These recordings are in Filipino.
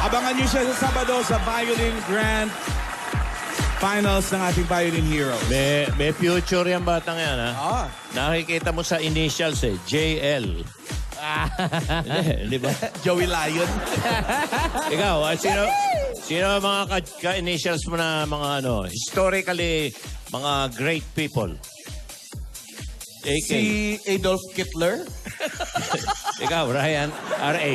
Abangan niyo siya sa Sabado sa Violin Grand Finals ng ating Violin Heroes. May future yung batang yan, ha? Ah. Nakikita mo sa initials, eh. JL. Hindi ba? Joey Lion. Ikaw, sino ang mga ka-initials mo na mga historically, mga great people? AK. Si Adolf Hitler. Ikaw, Ryan, R.A.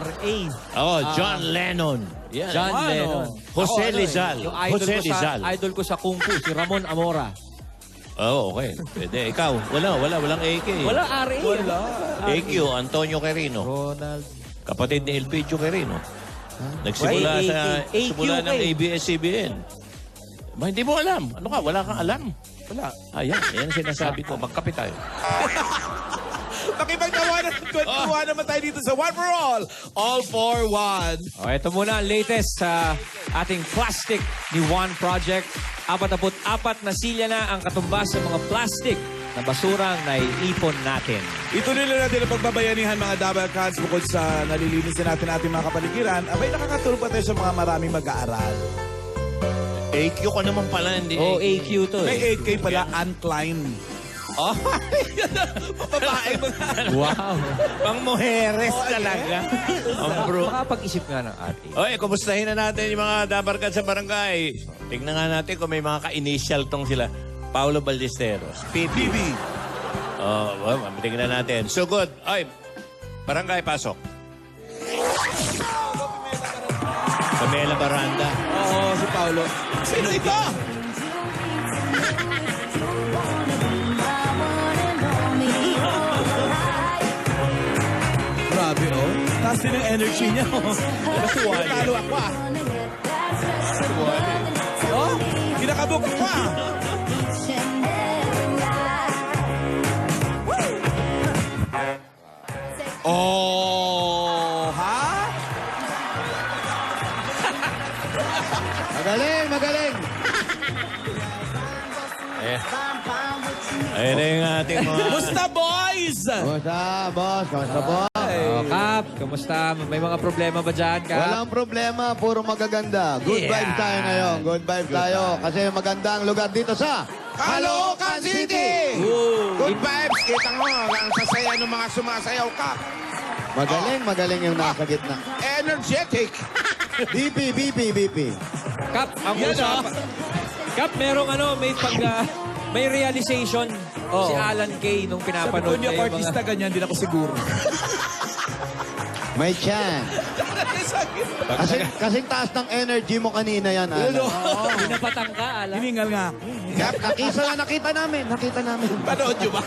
R.A. Oh, John Lennon. Yan. John Lennon. Jose Rizal. Yung idol Jose ko Rizal. idol ko sa Kung Fu, si Ramon Amora. Oh, okay. Pwede. Ikaw, walang AK. Wala R.A. Wala. AQ, Antonio Quirino. Ronald. Kapatid ni Elpidio Quirino. Nagsimula Why sa AQ? simula ng AQ. ABS-CBN. Ba, hindi mo alam. Ano ka? Wala kang alam. Wala. Ayan, yan ang sinasabi ko. Magkape tayo. Makipagtawanan at kwentuhan naman tayo dito sa One for All for One. O, ito muna ang latest sa ating plastic ni One Project. 44 na silya na ang katumbas sa mga plastic na basurang naiipon natin. Ituloy na natin ang pagbabayanihan mga double cans bukod sa nalilinisin natin ating mga kapaligiran. Abay, nakakatulong pa tayo sa mga maraming mag-aaral. AQ ka naman pala, hindi O, AQ to eh. May 8K pala, Uncline. Oh, Babae mga. Wow. pang mujeres talaga. Ang bro. Makapag-isip nga ng ate. Oy, kumustahin na natin yung mga dabarkad sa barangay. Tignan nga natin kung may mga ka-initial tong sila. Paulo Ballesteros. BB. Oh, well, tignan natin. So good. Oy, barangay, pasok. Pamela Baranda. Oo, si Paulo. Sino ito? Grabe, oh. Taas din ang energy niya, oh. Kasuwali. Talo ako, ah. Oh, kinakabok ko, ah. Oh, ha? Magaling, magaling. Ayun na yung ating mga... Musta, boys? Kamusta, boss? Kamusta, boss? O, Kap, kamusta? May mga problema ba dyan, Kap? Walang problema, puro magaganda. Good Yeah. vibes tayo ngayon. Good vibes tayo. Kasi magandang lugar dito sa Caloocan City! Good vibes! Kita mo, ang sasaya ng mga sumasayaw ka. Magaling yung nasa gitna. Energetic! BP. Kap, ang Yan, usapan. Kap, merong may realization si Alan Kay nung Sabi ko pinapanood niya, niya yung artista ganyan, din ako siguro. May chance. Kasing taas ng energy mo kanina yan, Alan. Pinapatang ka, Alan. Hiningal nga. Nakita namin. Panood nyo ba?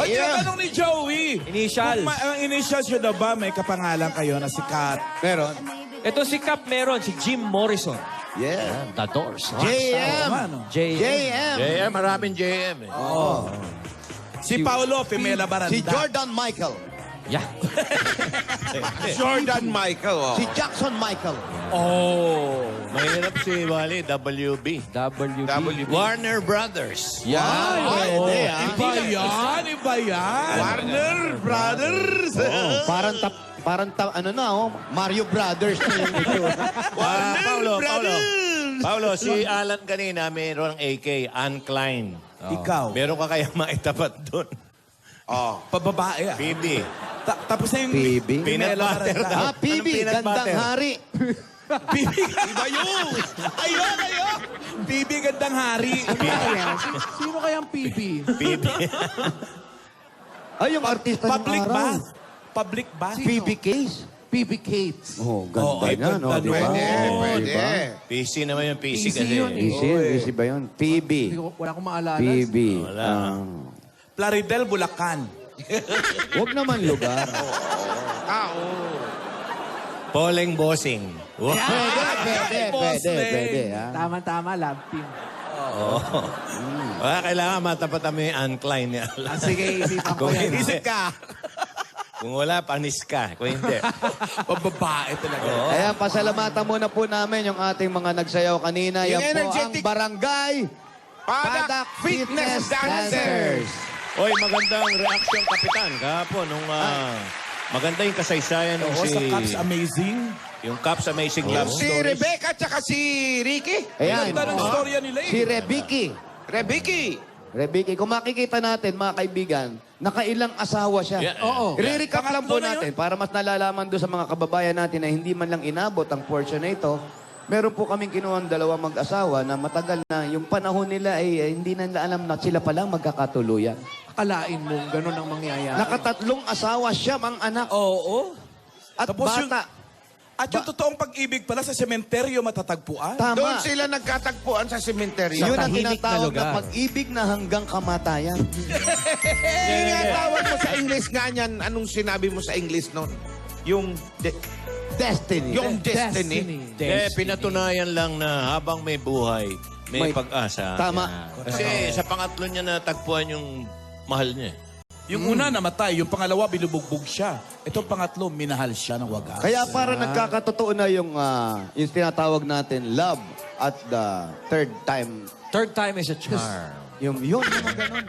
Ay, tinatanong ni Joey. Initial. Kung ang initials nyo na ba, may kapangalan kayo na sikat? Meron. Ito si Kap meron, si Jim Morrison. Yeah. The Doors. JM. JM. JM, maraming JM eh. Si Paulo, Pimela Baranda. Si Jordan Michael. Yeah. Jordan Michael, oh. Si Jackson Michael. Oh. Mahirap si Wally, WB. WB. Warner Brothers. Yan. Pwede, ah. Iba yan. Warner Brothers! Mario Brothers na yung ito. Paulo, si Alan kanina mayroon ng AK, Uncline. Ikaw. Meron ka kaya maitapat doon? Pababae ah. PB. Tapos na yung PB? Peanut Pimela butter Baranda. daw. PB, Anong peanut gandang butter? hari. Bibi. Iba yun. Ayun. Bibi gandang hari. Sino kayang PB? PB. Ay, yung artista ng Public araw. ba? Public ba? PB Case. PB Cates. Oh, ganda ay, niya, no? ganda Di ba? Pwede. PC naman yung PC PC kasi. yun eh. Easy ba yun? PB. Wala akong maalala. PB. Wala. Plaridel, Bulacan. Huwag naman lugar. Poleng Bossing. Wow. Pwede. Ha? Tama-tama, love team. Wala, kailangan matapat kami yung Uncline niya. Sige, isipan ko Kung yan. hindi, Isip ka. kung wala, panis ka. Kung hindi. Pababae talaga. Kaya pasalamatan muna po namin yung ating mga nagsayaw kanina. Yung Yan po ang energetic- Barangay Padak Fitness Dancers. Oy, magandang reaction, Kapitan. Kahapon, nung maganda yung kasaysayan nung Oo, si... sa Caps Amazing. Yung Caps Amazing Love Si Stories. Rebecca at saka si Ricky. Ayan. Ganda ng storya nila eh. Si Rebiki. Rebecca. Kung makikita natin, mga kaibigan, nakailang asawa siya. Yeah. Oo. I-recap lang po Pangatlo na natin para mas nalalaman doon sa mga kababayan natin na hindi man lang inabot ang portion na ito. Meron po kaming kinuhang dalawang mag-asawa na matagal na yung panahon nila ay hindi na nila alam na sila palang magkakatuluyan. Akalain mo ganun ang mangyayari. Nakatatlong asawa siya, mang anak. Oo. At Tapos bata. At yung totoong pag-ibig pala sa sementeryo matatagpuan. Tama. Doon sila nagkatagpuan sa sementeryo. Yun ang tahimik na tinatawag lugar. na pag-ibig na hanggang kamatayan. Yung tawag mo sa English nga niyan, anong sinabi mo sa English noon? Yung Destiny. yung destiny. Pinatunayan lang na habang may buhay, may pag-asa. Tama. Kasi sa pangatlo niya natagpuan yung mahal niya. Yung una namatay, yung pangalawa binubugbog siya. Itong pangatlo, minahal siya ng wagas. Kaya para nagkakatotoo na yung tinatawag natin love at the third time. Third time is a charm. Yung mga ganun.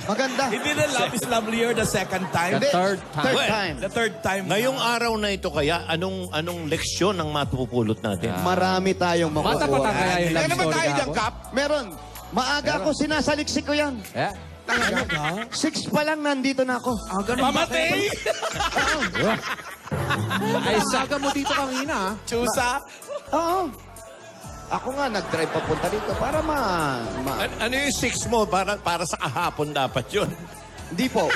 Maganda. Hindi na love is lovelier the second time. Hindi, third time. Third Well, time. The third time. Ngayong araw na ito kaya, anong leksyon ang matupulot natin? Marami tayong Matapatan makukuha. kaya yung love Kaya naman story tayo dyan, kahapon? Kap. Meron. Maaga ako, sinasaliksik ko yan. Yeah. Talaga? 6 pa lang nandito na ako. Pamatay! Ay, saga mo dito kanina. Chusa? Oo. Ako nga, nag-drive papunta dito para Ano yung 6 mo? Para sa kahapon dapat yun. Hindi po.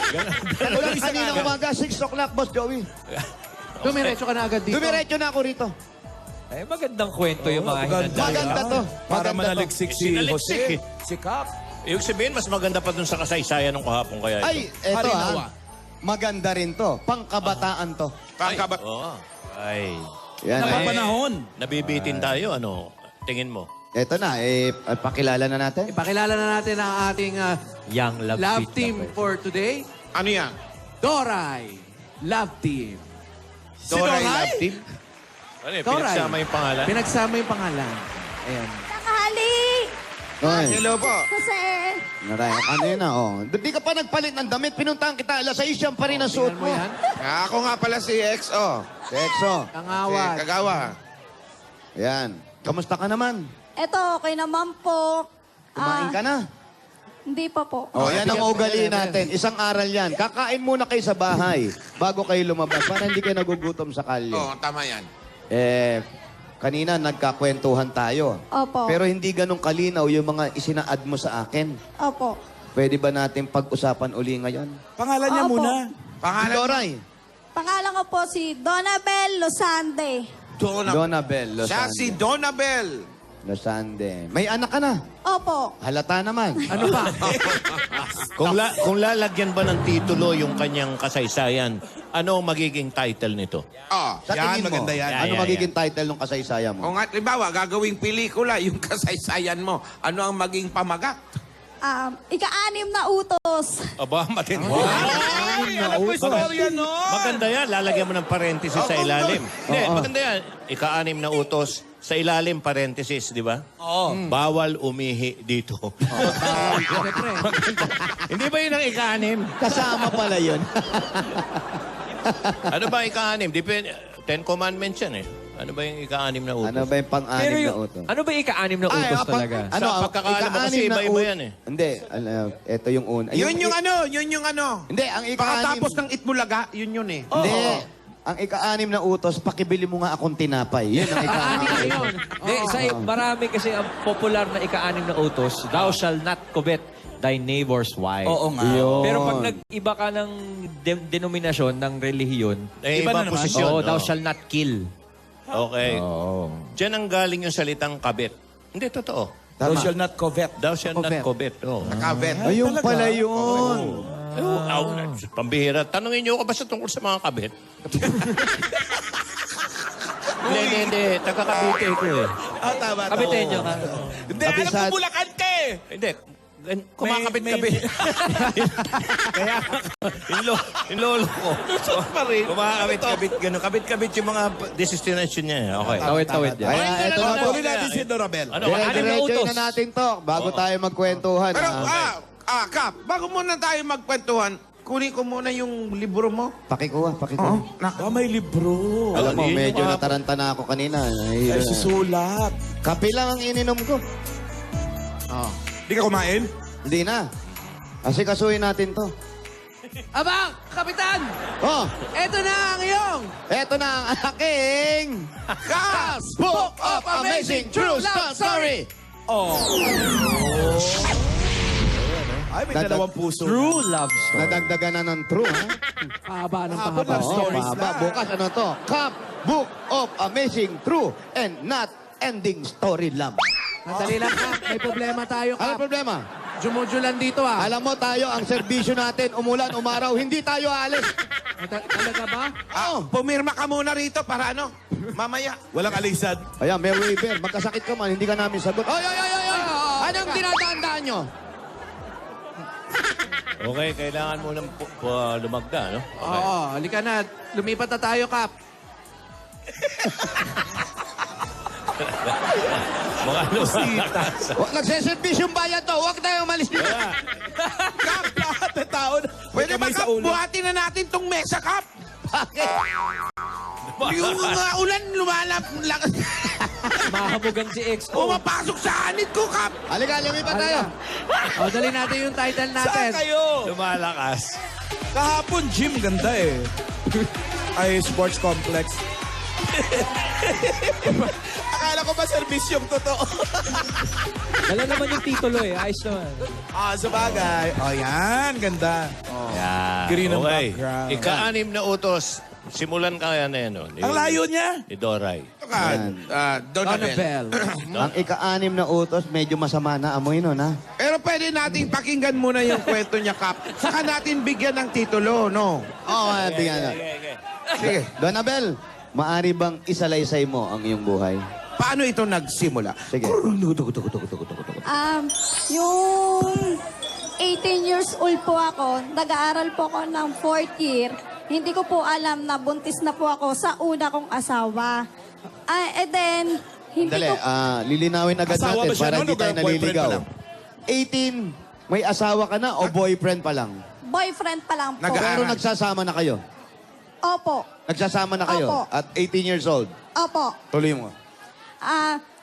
Kanina umaga, 6 o'clock, Boss Joey. Dumiretso ka na agad dito. Dumiretso na ako rito. Eh, magandang kwento yung mga hinanda. Maganda to. Para Maganda to. manaliksik si Sinaliksik Jose. Si Cap. Ibig sabihin, mas maganda pa dun sa kasaysayan ng kahapon kaya ito. Ay, eto Harinawa. Maganda rin to. Pangkabataan to. Pangkabat. Oo. Ay. Yan. Napapanahon. Nabibitin tayo, ano? Tingin mo. Eto na, pakilala na natin. Ipakilala na natin ang ating Young love, love fit team na for today. Ano yan? Doray Love Team. Doray Love Team? Ano eh, Doray. pinagsama yung pangalan? Pinagsama yung pangalan. Ayan. Nakahali! Oy, Hello po. Kasi, naray, ano yun na, oh. Di ka pa nagpalit ng damit, pinuntahan kita, alas 6 yan pa rin ang suot Tingnan mo. mo yan. Ako nga pala si XO. Sexo. Si Kangawat. Kagawa. Yan. Kamusta ka naman? eto, okay naman po. Kumain ka na? Hindi pa po. Oh, yan ang ugaliin natin. Isang aral yan. Kakain muna kayo sa bahay bago kayo lumabas para hindi kayo nagugutom sa kalye. Oo, tama yan. Kanina nagkakwentuhan tayo. Opo. Pero hindi ganun kalinaw yung mga isinaad mo sa akin. Opo. Pwede ba natin pag-usapan uli ngayon? Pangalan niya Opo. muna. Pangalan? Doray. Pangalan ko po si Donabel Losande. Donabel Siya si Losande. Donabel. Losande. May anak ka na. Opo. Halata naman. Ano pa? Kung lalagyan ba ng titulo yung kanyang kasaysayan, ano ang magiging title nito? Oh. Sa Yan, tingin mo, maganda yan. ano Yan, magiging title ng kasaysayan mo? Kung at libawa, gagawing pelikula yung kasaysayan mo, ano ang maging pamagat? Ika-anim na utos. Aba, matindi. Alam ko yung storya nun. Maganda yan. Lalagyan mo ng parenthesis sa ilalim. Hindi, maganda yan. Ika-anim na utos. Sa ilalim, parenthesis, di ba? Oo. Bawal umihi dito. Siyempre. Hindi ba yun ang ika-anim? Kasama pala yun. Ano ba ika-anim? Depende. 10 Commandments yan eh. Ano ba yung ika-anim na utos? Ano ba yung pang-anim Pero na yung, utos? ano ba yung ika-anim na utos talaga? Sa pagkakaalam mo kasi ika-anim na iba-iba yan eh. Hindi, ito yung una. Yun yung ano. Hindi, ang ika-anim. Pakatapos ng Itbulaga, yun eh. Hindi. Ang ika-anim na utos, pakibili mo nga akong tinapay. Yun ang ika-anim na utos. Hindi, marami kasi ang popular na ika-anim na utos, thou shall not covet thy neighbor's wife. Oo nga. Yun. Pero pag nag-iba ka ng denominasyon, ng relihiyon, Eh, Iba iba na naman. posisyon. oh, thou no? shall not kill. Okay. Oo. Diyan ang galing yung salitang kabit. Hindi, totoo. Thou shall not covet. Thou shall not covet. Oh. Nakabet. Ayun pala yun. Pambihira. Tanungin niyo ako basta tungkol sa mga kabit. Hindi. Taga-Cavite ko eh. Tama. Kabitenyo ka. Hindi, alam ko Kabisat- Bulacan ka eh. Hindi. Kumakabit-kabit. Kaya, yung lolo ko. Kumakabit-kabit, gano'n. Kabit-kabit yung mga destination niya. eh. Okay. Tawid-tawid yan. Kaya ito na po. Tuloy natin si Dorabel. Ano, Anim na Dire-diretso utos. na natin to bago tayo magkwentuhan. Pero, Kap, bago muna tayo magkwentuhan, kunin ko muna yung libro mo. Pakikuha. Ah, may libro. Alam mo, Hindi, medyo mga- nataranta na ako kanina. Ay, susulat. Kape lang ang ininom ko. Oh. Di ka kumain? Hindi na. Kasi kasuhin natin to. Aba, Kapitan! Oh, Eto na ang iyong eto na ang aking Cast Book of Amazing True Love Story. Ay, may Dadag- dalawang puso. True love story. Nadagdagan na ng true, ha? haba ng Haba pahaba. ng stories mahaba. na. Bukas ano to? Cup Book of Amazing True and Not Ending Story Love. Madali lang, Kap. May problema tayo, Ano Kap. problema? Jumujulan dito, ah. Alam mo tayo, ang serbisyo natin, umulan, umaraw, hindi tayo aalis. Talaga ba? Oo. Pumirma ka muna rito para ano, mamaya. Walang alisad. Ayan, may waiver. Magkasakit ka man, hindi ka namin sagot. Oy! Anong dinadaan nyo? Okay, kailangan mo nang lumagda, no? Okay. Oo, halika na. Lumipat na tayo, Kap. Mga lumalakas. Nagseservisyo yung bayan to. Huwag tayo umalis dito. Kap, lahat ng tao. Pwede ba, May kamay sa Kap, ulo. buhatin na natin tong mesa, Kap? Bakit? Yung ulan, lumalap, Mahamugan si X. pumapasok sa anit ko, Kap. Halika, lumipat tayo. O, dali natin yung title Saan natin. kayo? Lumalakas. Kahapon, gym. Ganda eh. Ay, sports complex. Akala ko ba serbisyong totoo? Dala naman yung titulo eh. Ayos naman. Sa bagay. Yan, ganda. Yan. Green ang Okay. background. Ika-anim na utos. Simulan kaya na yan, no? Ang layo niya. Ni Doray. Ito ka, Donabel. Donabel. Ang ika-anim na utos, medyo masama na amoy nun, ha? Pero pwede nating pakinggan muna yung kwento niya, Kap. Saka natin bigyan ng titulo, no? Oo, bigyan na. Sige. Donabel, maari bang isalaysay mo ang iyong buhay? Paano ito nagsimula? Sige. Yung 18 years old po ako, nag-aaral po ako ng 4th year. Hindi ko po alam na buntis na po ako sa una kong asawa. And then, hindi Dali, ko... lilinawin agad Asawa natin ba siya para nun hindi o tayo boyfriend naliligaw. pa lang? 18, may asawa ka na o boyfriend pa lang? Boyfriend pa lang po. Pero nagsasama na kayo? Opo. Nagsasama na kayo? Opo. At 18 years old? Opo. Tuloy mo.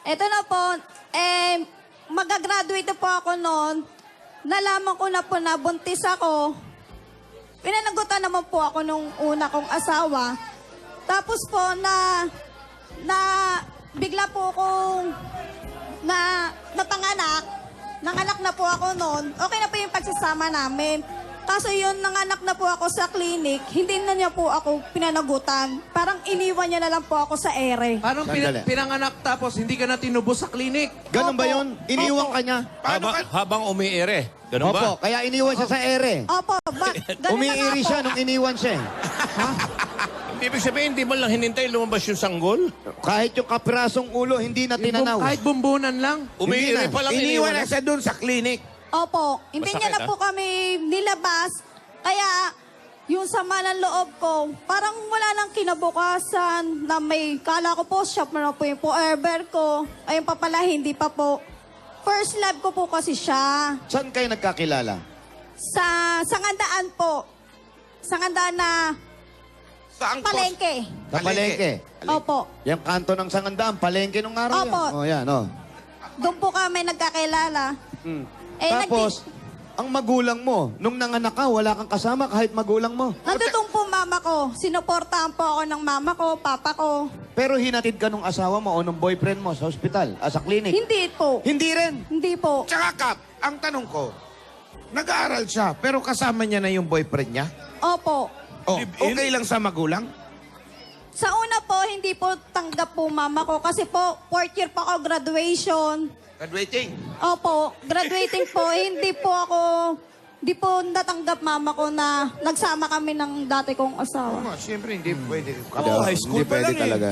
Eto na po, magagraduate na po ako noon. Nalaman ko na po na buntis ako. Pinanagutan naman po ako nung una kong asawa. Tapos po bigla po akong napanganak. Nanganak na po ako noon. Okay na po yung pagsasama namin. Kaso yun, nanganak na po ako sa clinic, hindi na niya po ako pinanagutan. Parang iniwan niya na lang po ako sa ere. Parang Sandali. pinanganak tapos hindi ka na tinubos sa klinik. Ganun ba Opo. yun? Iniwan ka niya? Habang umiire. Ganun ba? Opo, kaya iniwan siya sa ere. Opo, ganun Umiiri na nga siya po. nung iniwan siya. Ibig sabihin, hindi mo lang hinintay lumabas yung sanggol? Kahit yung kaprasong ulo, hindi na tinanaw. Kahit bumbunan lang. Umiire na. pa lang Iniwan iniwan. na siya dun sa clinic. Opo, hindi Masakit, niya na ah. po kami nilabas. Kaya yung sama ng loob ko, parang wala nang kinabukasan na may, kala ko po, shop na po yung forever ko. Ayun pa pala, hindi pa po. First love ko po kasi siya. Saan kayo nagkakilala? Sa Sangandaan po. Sangandaan na Saan ko? palengke. Sa palengke. Opo. Yung kanto ng Sangandaan, palengke nung araw Opo. yan. Oh, yan, oh. Doon po kami nagkakilala. Tapos, ang magulang mo, nung nanganak ka, wala kang kasama kahit magulang mo. Nandutong po mama ko. Sinuportahan po ako ng mama ko, papa ko. Pero hinatid ka nung asawa mo o nung boyfriend mo sa ospital, sa clinic. Hindi po. Hindi rin. Hindi po. Tsaka, Kap, ang tanong ko, nag-aaral siya, pero kasama niya na yung boyfriend niya? Opo. Oh, Live-in? okay lang sa magulang? Sa una po, hindi po tanggap po mama ko kasi po, 4th year pa ako graduation. Graduating. Opo, graduating po, hindi po natanggap mama ko na nagsama kami ng dati kong asawa. Oh, siyempre, hindi pwede. Ako, high school Hindi pa pwede lang eh. talaga.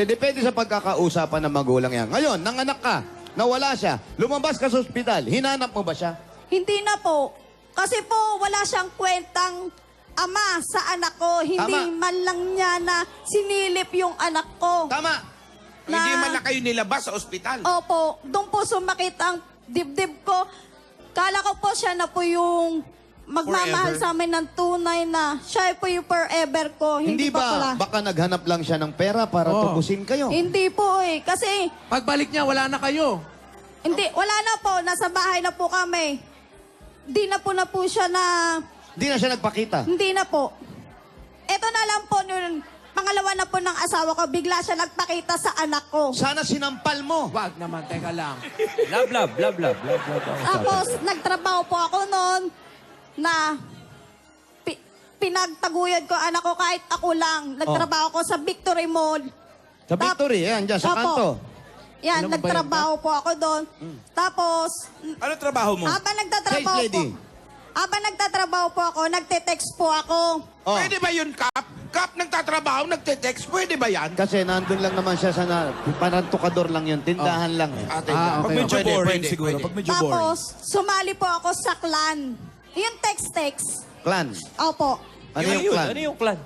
Depende sa pagkakausapan ng magulang yan. Ngayon, nanganak ka, nawala siya, lumabas ka sa ospital, hinanap mo ba siya? Hindi na po. Kasi po, wala siyang kwentang ama sa anak ko. Hindi Tama. man lang niya na sinilip yung anak ko. Tama. Hindi man na kayo nilabas sa ospital. Opo, doon po sumakit ang dibdib ko. Kala ko po siya na po yung magmamahal sa amin ng tunay na siya po yung forever ko. Hindi pa pala. ba, baka naghanap lang siya ng pera para Oo. tubusin kayo? Hindi po eh. Kasi, Pagbalik niya, wala na kayo. hindi, wala na po. Nasa bahay na po kami. Hindi na po siya na, Hindi na siya nagpakita. hindi na po. Ito na lang po, nung pangalawa na po ng asawa ko, bigla siya nagpakita sa anak ko. Sana sinampal mo. Wag naman, teka lang. Love, love, love, love, love, love. Tapos, nagtrabaho po ako noon na pinagtaguyod ko anak ko kahit ako lang. Nagtrabaho ko sa Victory Mall. Sa Victory, yan, dyan, sa Opo. kanto. Yan, Alam mo ba nagtrabaho po ako doon. Tapos, Ano trabaho mo? habang nagtatrabaho Sales lady. po, habang nagtatrabaho po ako, nagte-text po ako. Oh, Pwede ba yun, Kap? Kap, nagtatrabaho, nagte-text. Pwede ba yan? kasi nandun lang naman siya sa parang tukador lang yun, tindahan lang. Eh. Ate, Ah, Pag okay. medyo Pwede, boring pwede, siguro. pwede. Pag medyo boring. Tapos, sumali po ako sa clan. Yung text-text. Clan. Opo. Ano yung clan? Ano yung clan?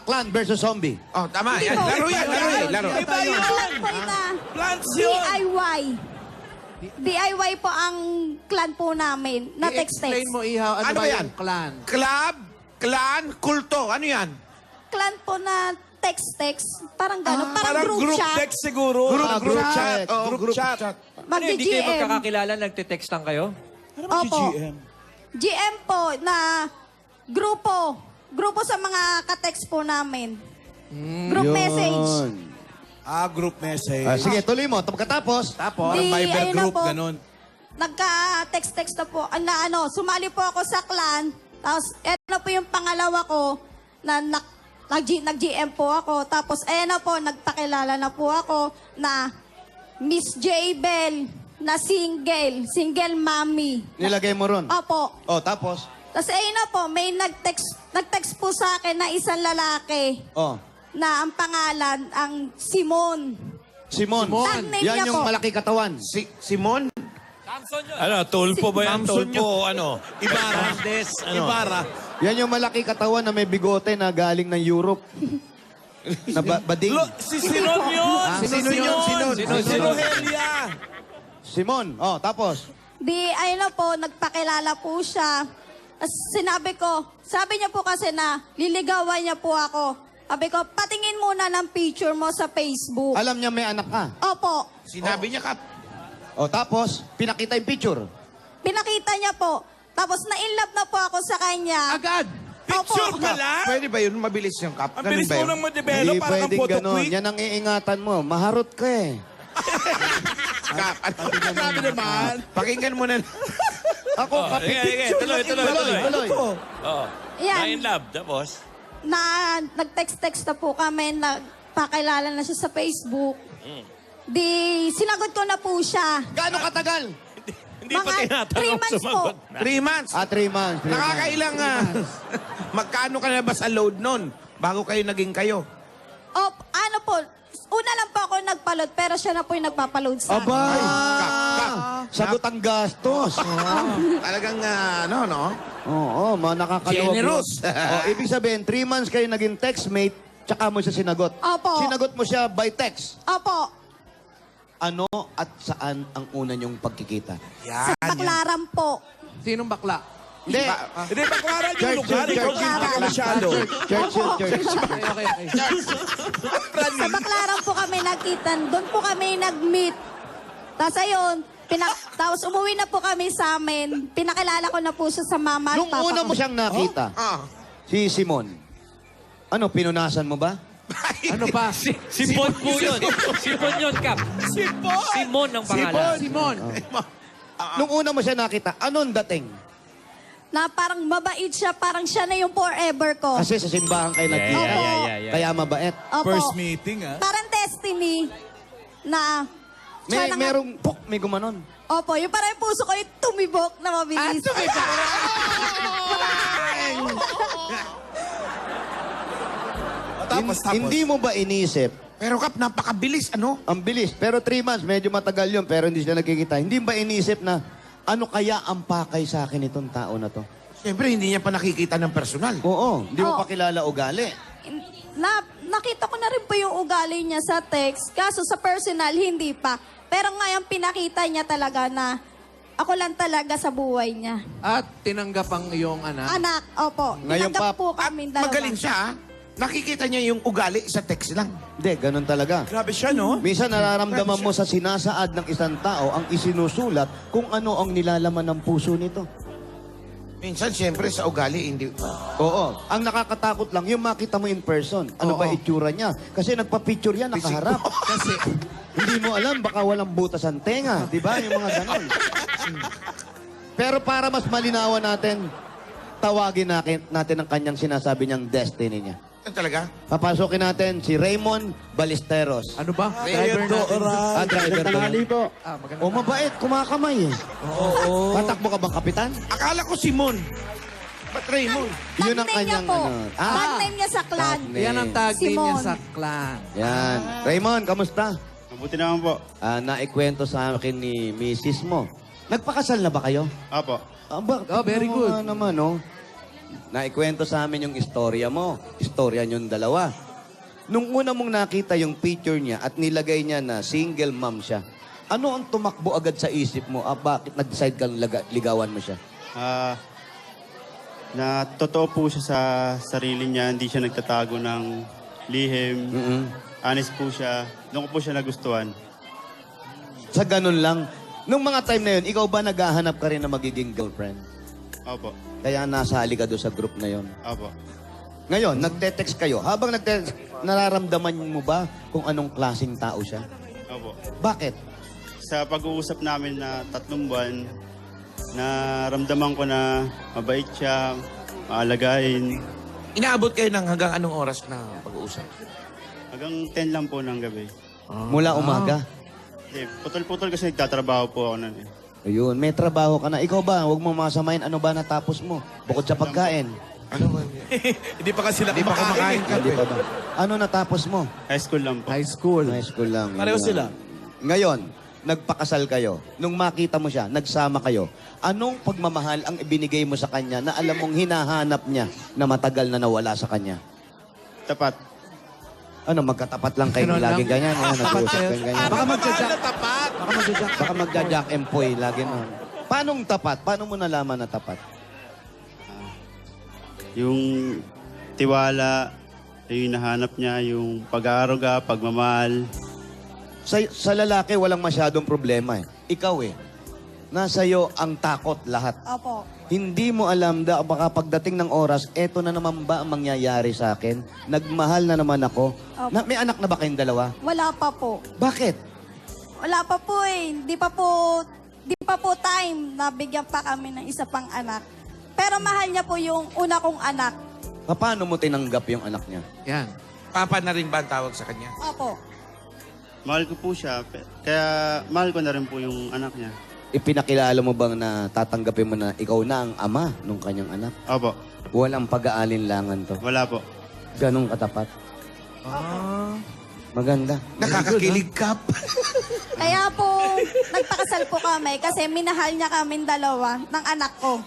Clan versus zombie. Oh, tama. Hindi Yan. po. Laro yan, laro yan, laro. Iba yun! Clan po na Plants yun! DIY. DIY po ang clan po namin na text-text. I-explain mo, Ihaw, ano, Ano ba ba yan? yung clan? Club, clan, kulto. Ano yan? Clan po na text-text. Parang gano'n. parang group, chat. text siguro. Group chat. Oh, Group chat. Ano yun, hindi kayo Mag-GM. magkakakilala, nagte-text lang kayo? Ano ba si Opo. GM? GM po na grupo. Grupo sa mga ka-text po namin. Group message. Group message. Sige, tuloy mo. Pagkatapos, Tapos, Di, Viber ayun na group, po. ganun. Nagka-text-text na po. Na ano, sumali po ako sa clan. Tapos, eto na po yung pangalawa ko na nag-GM po ako. Tapos, ayan na po, nagpakilala na po ako na Miss J-Bell na single. Single mommy. nilagay mo ron. Opo. Oh, tapos? Tapos ayun na po, may nag-text po sa akin na isang lalaki Oh, na ang pangalan, ang Simon. Simon. Tag name Yan niya yung po. malaki katawan. Simon? Ano, tulpo ba yan? Samson Tulpo, ano? Ibarra. Hernandez, ano? Ibarra. Yan yung malaki katawan na may bigote na galing ng Europe. na bading. Si Sinon yun! Sino yun? Si Rogelia! Simon. Oh, tapos? Di, ayun na po, nagpakilala po siya. Tapos sinabi ko, sabi niya po kasi na liligawan niya po ako. Sabi ko, patingin muna ng picture mo sa Facebook. Alam niya may anak ka. Opo, Sinabi niya, Kap. Oh, tapos, pinakita yung picture. pinakita niya po. Tapos na-inlove na po ako sa kanya. agad! Picture Opo. ka lang? Pwede ba yun? Mabilis yung, Kap. Ang Ganun bilis ba mo yun? nang ma-develop Hindi para kang pwedeng photo ganon. quick. Yan ang iingatan mo. Maharot ka eh. Kap, Grabe naman. Pakinggan mo na. Ako, Oh, sige, sige. Tuloy. tuloy. Oh. Yan. Na in love, tapos? Na nag-text-text na po kami, nagpakilala na siya sa Facebook. Di, sinagot ko na po siya. Gaano katagal? Hindi pa Mga tinatanong, 3 months sumagot po. na. 3 months. 3 months. Nakakailang, magkano ka na ba sa load nun? Bago kayo naging kayo? Ano po, una lang po ako nagpaload, pero siya na po yung nagpapaload sa akin. Aba! Sagot ang gastos. Talagang, no? Oo, nakakaluwag. Generous. Ibig sabihin, 3 months kayo naging textmate, tsaka mo siya sinagot. Opo. Sinagot mo siya by text. Opo, Ano at saan ang una niyong pagkikita? sa Baclaran po. Sinong bakla? Hindi. Hindi, baklaran yung Church, lugar. church, Ikaw church. hindi ka masyado. Churchill Church. Okay. Sa Baclaran po kami nagkita. Doon po kami nag-meet. Tapos ayun, tapos umuwi na po kami sa amin. Pinakilala ko na po siya sa mama at Nung papa una ko. mo siyang nakita, si Simon, ano, pinunasan mo ba? Ano pa? Simon po yun. Simon yun, Kap. Simon ang pangalan. Simon. Nung una mo siya nakita, anong dating? Na parang mabait siya, parang siya na yung forever ko. Kasi sa simbahan kayo nagkita. Yeah. Kaya mabait. Opo. First meeting, ah. Parang destiny na siya na nga- Merong puk, may gumanon. Opo, yung parang yung puso ko yung tumibok na mabilis. Tapos. Hindi mo ba inisip, Pero, Kap, napakabilis, ano? ang bilis, pero 3 months, medyo matagal yun, pero hindi sila nagkikita. Hindi ba inisip na, ano kaya ang pakay sa akin itong tao na to? Siyempre, hindi niya pa nakikita ng personal. Oo, hindi mo Oo. pa kilala ugali. Nakita ko na rin po yung ugali niya sa text. Kaso sa personal, hindi pa. Pero ngayon pinakita niya talaga na ako lang talaga sa buhay niya. At tinanggap ang iyong anak. Anak, opo. Ngayon, Tinanggap Pap, po kami dalawa. Magaling siya, ah. Nakikita niya yung ugali sa text lang. Hindi, ganun talaga. Grabe siya, no? Minsan nararamdaman mo sa sinasaad ng isang tao ang isinusulat kung ano ang nilalaman ng puso nito. Minsan, siyempre, sa ugali, hindi. Oo. Ang nakakatakot lang, yung makita mo in person. Ano ba itsura niya? Kasi nagpa-picture yan, nakaharap. Kasi hindi mo alam, baka walang butas ang tenga. Di ba? Yung mga ganon. Pero para mas malinawan natin, tawagin natin ang kanyang sinasabi niyang destiny niya. Yan talaga? Papasokin natin si Raymond Ballesteros. Ano ba? Driver natin. Driver ba yun? po. O mabait, kumakamay eh. Oo. Tatakbo ka bang kapitan? Akala ko Simon. Ba't Raymond? Yun ang Tag name niya kanyang po. ano. Tag name niya sa clan. Tag name. Yan ang tag name niya Simon. sa clan. Yan. Raymond, kamusta? Mabuti naman po. Naikwento sa akin ni Mrs. mo. Nagpakasal na ba kayo? Apo. Oh, very good. Naman, no? Naikwento sa amin yung istorya mo. Istorya niyong dalawa. Nung una mong nakita yung picture niya at nilagay niya na single mom siya, ano ang tumakbo agad sa isip mo? Bakit nag-decide kang ligawan mo siya? Na totoo po siya sa sarili niya. Hindi siya nagtatago ng lihim. Mm-mm. Honest po siya. Doon ko po siya nagustuhan. Sa ganun lang. Nung mga time na yun, ikaw ba naghahanap ka rin na magiging girlfriend? Opo. Kaya nasali ka doon sa group na yon. Opo. Ngayon, nagte-text kayo. Habang nagte-text, nararamdaman mo ba kung anong klaseng tao siya? Opo. Bakit? Sa pag-uusap namin na 3 buwan, naramdaman ko na mabait siya, maalagain. Inaabot kayo ng hanggang anong oras na pag-uusap? Hanggang 10 lang po ng gabi. Mula umaga. Putol-putol kasi nagtatrabaho po ako nun eh. Ayun, may trabaho ka na. Ikaw ba, huwag mo masamayin, ano ba natapos mo? Bukod sa pagkain. Hindi pa kasi sila kumakain. Hindi pa ba? Ano natapos mo? High school lang po. High school. High school lang. Pareho Yun sila. lang. Ngayon, nagpakasal kayo. Nung makita mo siya, nagsama kayo. Anong pagmamahal ang ibinigay mo sa kanya na alam mong hinahanap niya na matagal na nawala sa kanya? Tapat. Ano, magkatapat lang kayo Ganun lang. laging ganyan. Nag-uusap kayong ganyan. Baka magja-jack. tapat. Baka magja-jack and poy lagi nun. Paanong tapat? Paano mo nalaman na tapat? Yung tiwala, yung hinahanap niya, yung pag-aaruga, pagmamahal. Sa lalaki, walang masyadong problema eh. Ikaw eh. Nasa iyo ang takot lahat. Opo. Hindi mo alam baka pagdating ng oras, eto na naman ba ang mangyayari sa akin? Nagmahal na naman ako. Opo. May anak na ba kayong dalawa? Wala pa po. Bakit? Wala pa po eh. Di pa po time. Nabigyan pa kami ng isa pang anak. Pero mahal niya po yung una kong anak. Paano mo tinanggap yung anak niya? Yan. Papa na rin ba ang tawag sa kanya? Opo. Mahal ko po siya, kaya mahal ko na rin po yung anak niya. Ipinakilala mo bang na tatanggapin mo na ikaw na ang ama ng kanyang anak? Opo. Walang pag-aalinlangan to. Wala po. Ganong katapat. Maganda. Nakakakilig ka. Kaya po, nagpakasal po kami kasi minahal niya kami dalawa ng anak ko.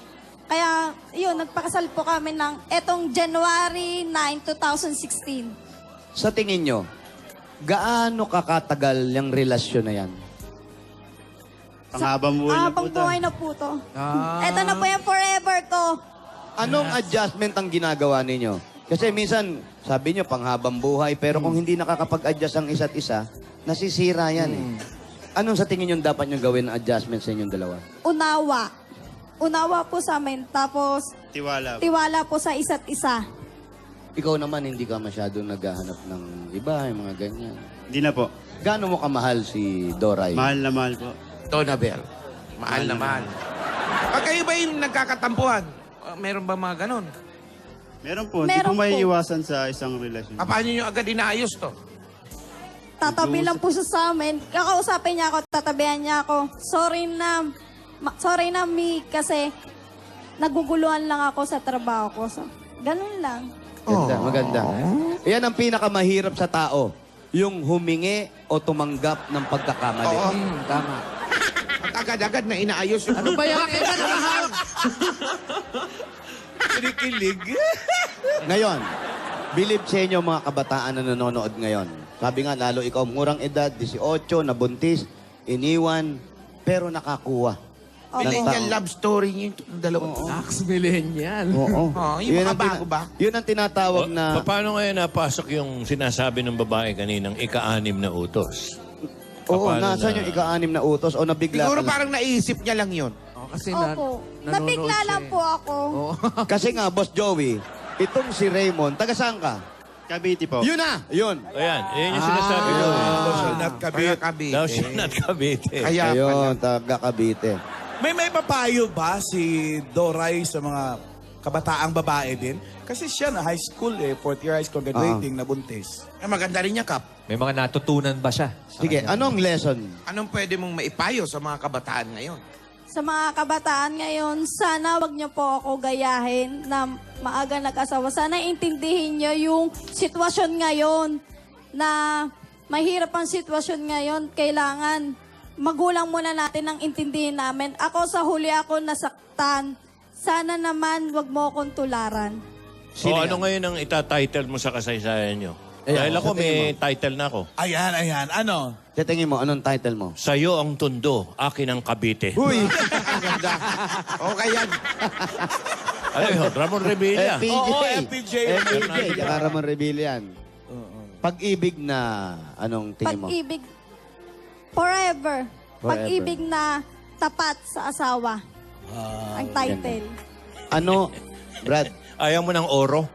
Kaya, yun, nagpakasal po kami ng etong January 9, 2016. Sa tingin nyo, gaano kakatagal yung relasyon na yan? Panghabang buhay na po Habang ito. buhay na po to. Eto na po yung forever ko. Anong adjustment ang ginagawa ninyo? Kasi minsan, sabi nyo, panghabang buhay, pero kung hindi nakakapag-adjust ang isa't isa, nasisira yan eh. Anong sa tingin nyo dapat nyo gawin na adjustment sa inyong dalawa? Unawa. Unawa po sa amin. Tapos, Tiwala po. tiwala po sa isa't isa. Ikaw naman, hindi ka masyadong naghahanap ng iba, yung mga ganyan. Hindi na po. Gaano mo kamahal si Doray? Mahal na mahal po. Donabel. Mahal na mahal. Pag kayo ba yung nagkakatampuhan? Meron ba mga ganon? Meron po. Hindi Meron po may po. iwasan sa isang relasyon. Paano nyo agad inaayos to? Tatabi lang po siya sa amin. Kakausapin niya ako, tatabihan niya ako. Sorry na, Mi, kasi naguguluhan lang ako sa trabaho ko. So, ganun lang. Maganda, maganda. Yan ang pinakamahirap sa tao. Yung humingi o tumanggap ng pagkakamali. Tama. At agad-agad na inaayos yung... Ano ba yan? Iba na mahal. Kinikilig. Ngayon, believe sa inyo mga kabataan na nanonood ngayon. Sabi nga, lalo ikaw murang edad, 18, nabuntis, iniwan, pero nakakuha. Millennial love story yung dalawang to. Tax millennial. Oo. Yung mga ang bago ba? Yun ang tinatawag na... Paano ngayon napasok yung sinasabi ng babae kaninang ika-6 na utos? Oo, Paano nasan na- yung ika-6 na utos o nabigla Siguro ka lang? parang naisip niya lang yun. Kasi Opo. Nabigla lang po ako. Kasi nga, Boss Joey, itong si Raymond, taga saan ka? Cavite po. Yun na! Yun! Ayan, yun yung sinasabi ko. Thou shall not Kaya commit. Cavite. Thou shalt not Cavite. Kaya pala. Ayun, taga Cavite. May papayo ba si Doray sa mga kabataang babae din? Kasi siya na high school fourth year high school graduating, nabuntis. Maganda rin niya, Kap. May mga natutunan ba siya? sa Sige, kanya? anong lesson? Anong pwede mong maipayo sa mga kabataan ngayon? Sa mga kabataan ngayon, sana wag niyo po ako gayahin na maaga nag-asawa. Sana intindihin niyo yung sitwasyon ngayon na mahirap ang sitwasyon ngayon. Kailangan magulang muna natin ang intindihin namin. Ako sa huli ako nasaktan. Sana naman wag mo akong tularan. O ano ngayon ang itatitle mo sa kasaysayan nyo? Dahil ako may title na ako. Ayan, ayan. Ano? Sa tingin mo, anong title mo? Sa'yo ang tundo, akin ang Cavite. Uy! Maganda. Okay yan. Ano yun? Ramon Revilla. FPJ! Oo, FPJ. FPJ, tsaka Ramon Rebellion. Pag-ibig na, anong tingin mo? Pag-ibig forever. Forever. Pag-ibig na tapat sa asawa. Ang title. Ano, Brad? Ayaw mo ng oro?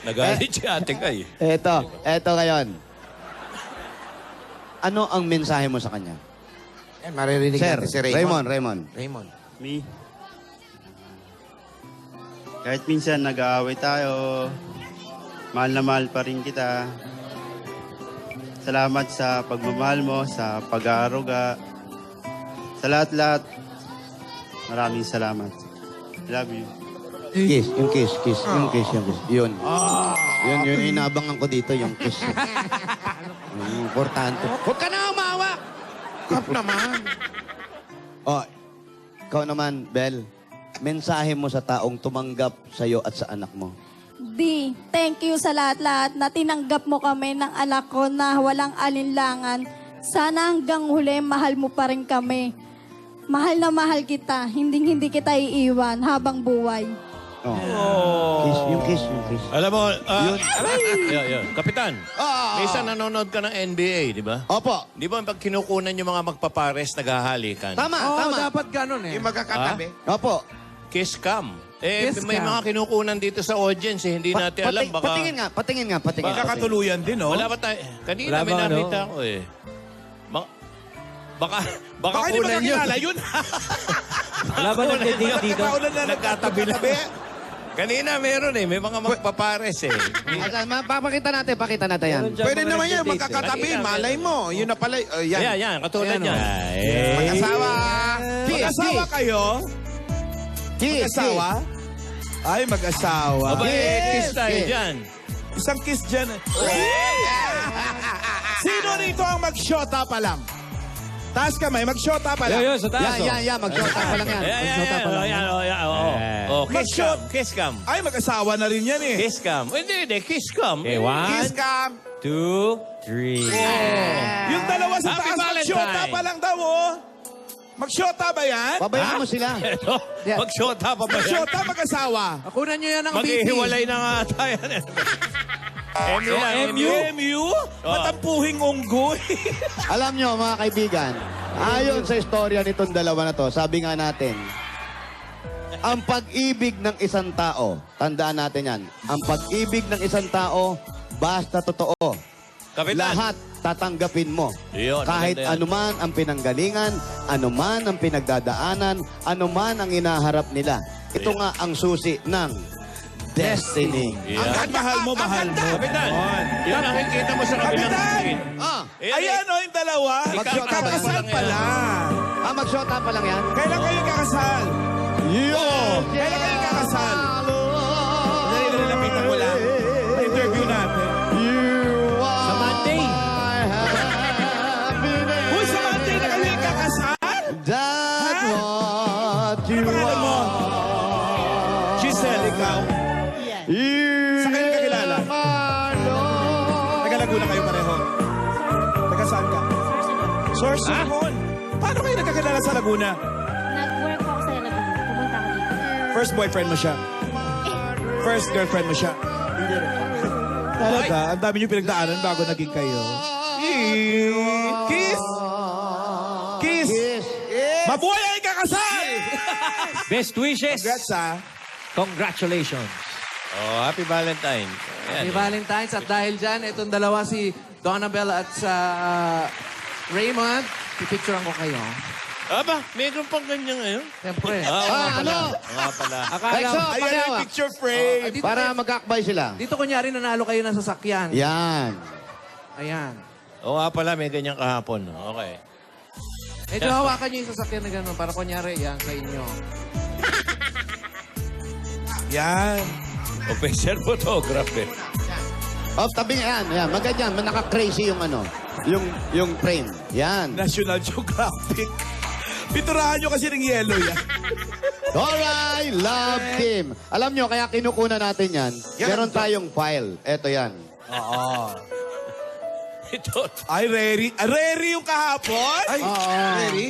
Nagalit si ate kay. Eto ngayon. Ano ang mensahe mo sa kanya? Yan, maririnig Sir, natin si Raymond. Raymond. Raymond. Me. Kahit minsan nag-aaway tayo, mahal na mahal pa rin kita. Salamat sa pagmamahal mo, sa pag-aaruga. Sa lahat-lahat, maraming salamat. I love you. Kiss, yung kiss. Yun. Yun, inabangan ko dito, yung kiss. Importante. Huwag ka na umawa! Kap naman. Oh, ikaw naman, Bel. Mensahe mo sa taong tumanggap sa'yo at sa anak mo. D, thank you sa lahat-lahat na tinanggap mo kami ng anak ko na walang alinlangan. Sana hanggang huli, mahal mo pa rin kami. Mahal na mahal kita. Hindi kita iiwan habang buhay. Oh. Kiss. Alam mo, yun. Kapitan, may isa nanonood ka ng NBA, di ba? Opo. Di ba pag kinukunan yung mga magpapares, naghahalikan? Tama. Dapat ganun eh. Yung magkakatabi. Opo. Kiss cam. Kiss May cam. mga kinukunan dito sa audience, hindi natin alam. Baka, Patingin nga. Magkakatuluyan din, no? wala ba tayo? Kanina Wala may ba, ano? nakita ko eh. Baka Baka hindi kunan yun. magkakilala yun. Wala ba nagdidate dito? Kaunan na Nagkatabi. Kanina meron may mga magpapares eh. Pakita natin yan. Pwede naman yan, magkakatabi. Malay mo. Yun na pala. Yan. Yan, katulad yan. Mag-asawa. Mag-asawa kayo? Mag-asawa? Ay, mag-asawa. Aba, kiss tayo dyan. Isang kiss dyan. Sino rito ang mag-shota pa lang? Taas kamay, mag-shota pa lang. Yun, sa taas. Yan. Mag-shota pa lang yan. Kiss cam. Ay, mag-asawa na rin yan eh. Kiss cam. Hindi, kiss cam. Okay, 1, Kiss cam. 2, 3. Yung dalawa sa Happy taas, Valentine. mag-shota pa lang daw, oh. Mag-shota ba yan? Pabayaan mo sila. Mag-shota pa ba yan? Mag-shota, mag-asawa. Kunan nyo yan ng BP. Maghihiwalay na nga tayo. MU? Matampuhing unggoy. Alam nyo, mga kaibigan, ayon sa istorya nitong dalawa na to, sabi nga natin, ang pag-ibig ng isang tao, tandaan natin yan, ang pag-ibig ng isang tao, basta totoo. Kapitan. Lahat tatanggapin mo. Yun, Kahit maganda yan. anuman ang pinanggalingan, anuman ang pinagdadaanan, anuman ang inaharap nila. Ito nga ang susi ng destiny. Yeah. Mahal mo. Kapitan, yan ang nakikita mo sa kabilang Kapitan! screen. Ayan, oh, yung dalawa. Mag-shota ba yan? Kakasal pa lang. Mag-shota pa lang yan? Kailan kayo kakasal? Kailan kayo kakasal? Dali, lapitan mo lang. Pa-interview natin. Sa Monday. Uy, sa Monday na kayo kakasal? That's what you Ano pangalan mo? Giselle, ikaw? Sa kayo kakilala? Taga Laguna kayo pareho. Taga saan? saan ka? Sorsogon. Paano kayo nagkakilala sa Laguna? Nag-work po ako sa Laguna. Pumunta ako dito. First boyfriend mo siya? First girlfriend mo siya? Talaga? Ang dami niyo pinagdaanan bago naging kayo. Kiss! Kiss! Mabuhay ang ikakasal! Best wishes. Congrats, ha? Congratulations. Oh, happy Valentine. Happy Ayan. Valentine's. At dahil dyan, itong dalawa si Donabel at sa Raymond, pipicturean ko kayo. Aba, meron pang ganyan ngayon. Siyempre. ano? Nga pala. Akala Exo, Ayan pareho. yung picture frame. Dito, Para magkakbay sila. dito kunyari nanalo kayo ng sasakyan. Yan. Ayan. Oo nga pala, may ganyan kahapon. Okay. Medyo hawakan niyo yung sasakyan na gano'n para kunyari yan sa inyo. Yan. Official photographer. Oh, tabi yan. Yan. Maganyan. Naka-crazy yung ano. Yung frame. Yan. National Geographic. Piturahan nyo kasi ng yellow yan. Alright, love team. Alam nyo, kaya kinukunan natin yan. Meron tayong file. Eto yan. Ito. Ay, Rary. Rary yung kahapon? Ay, Ready?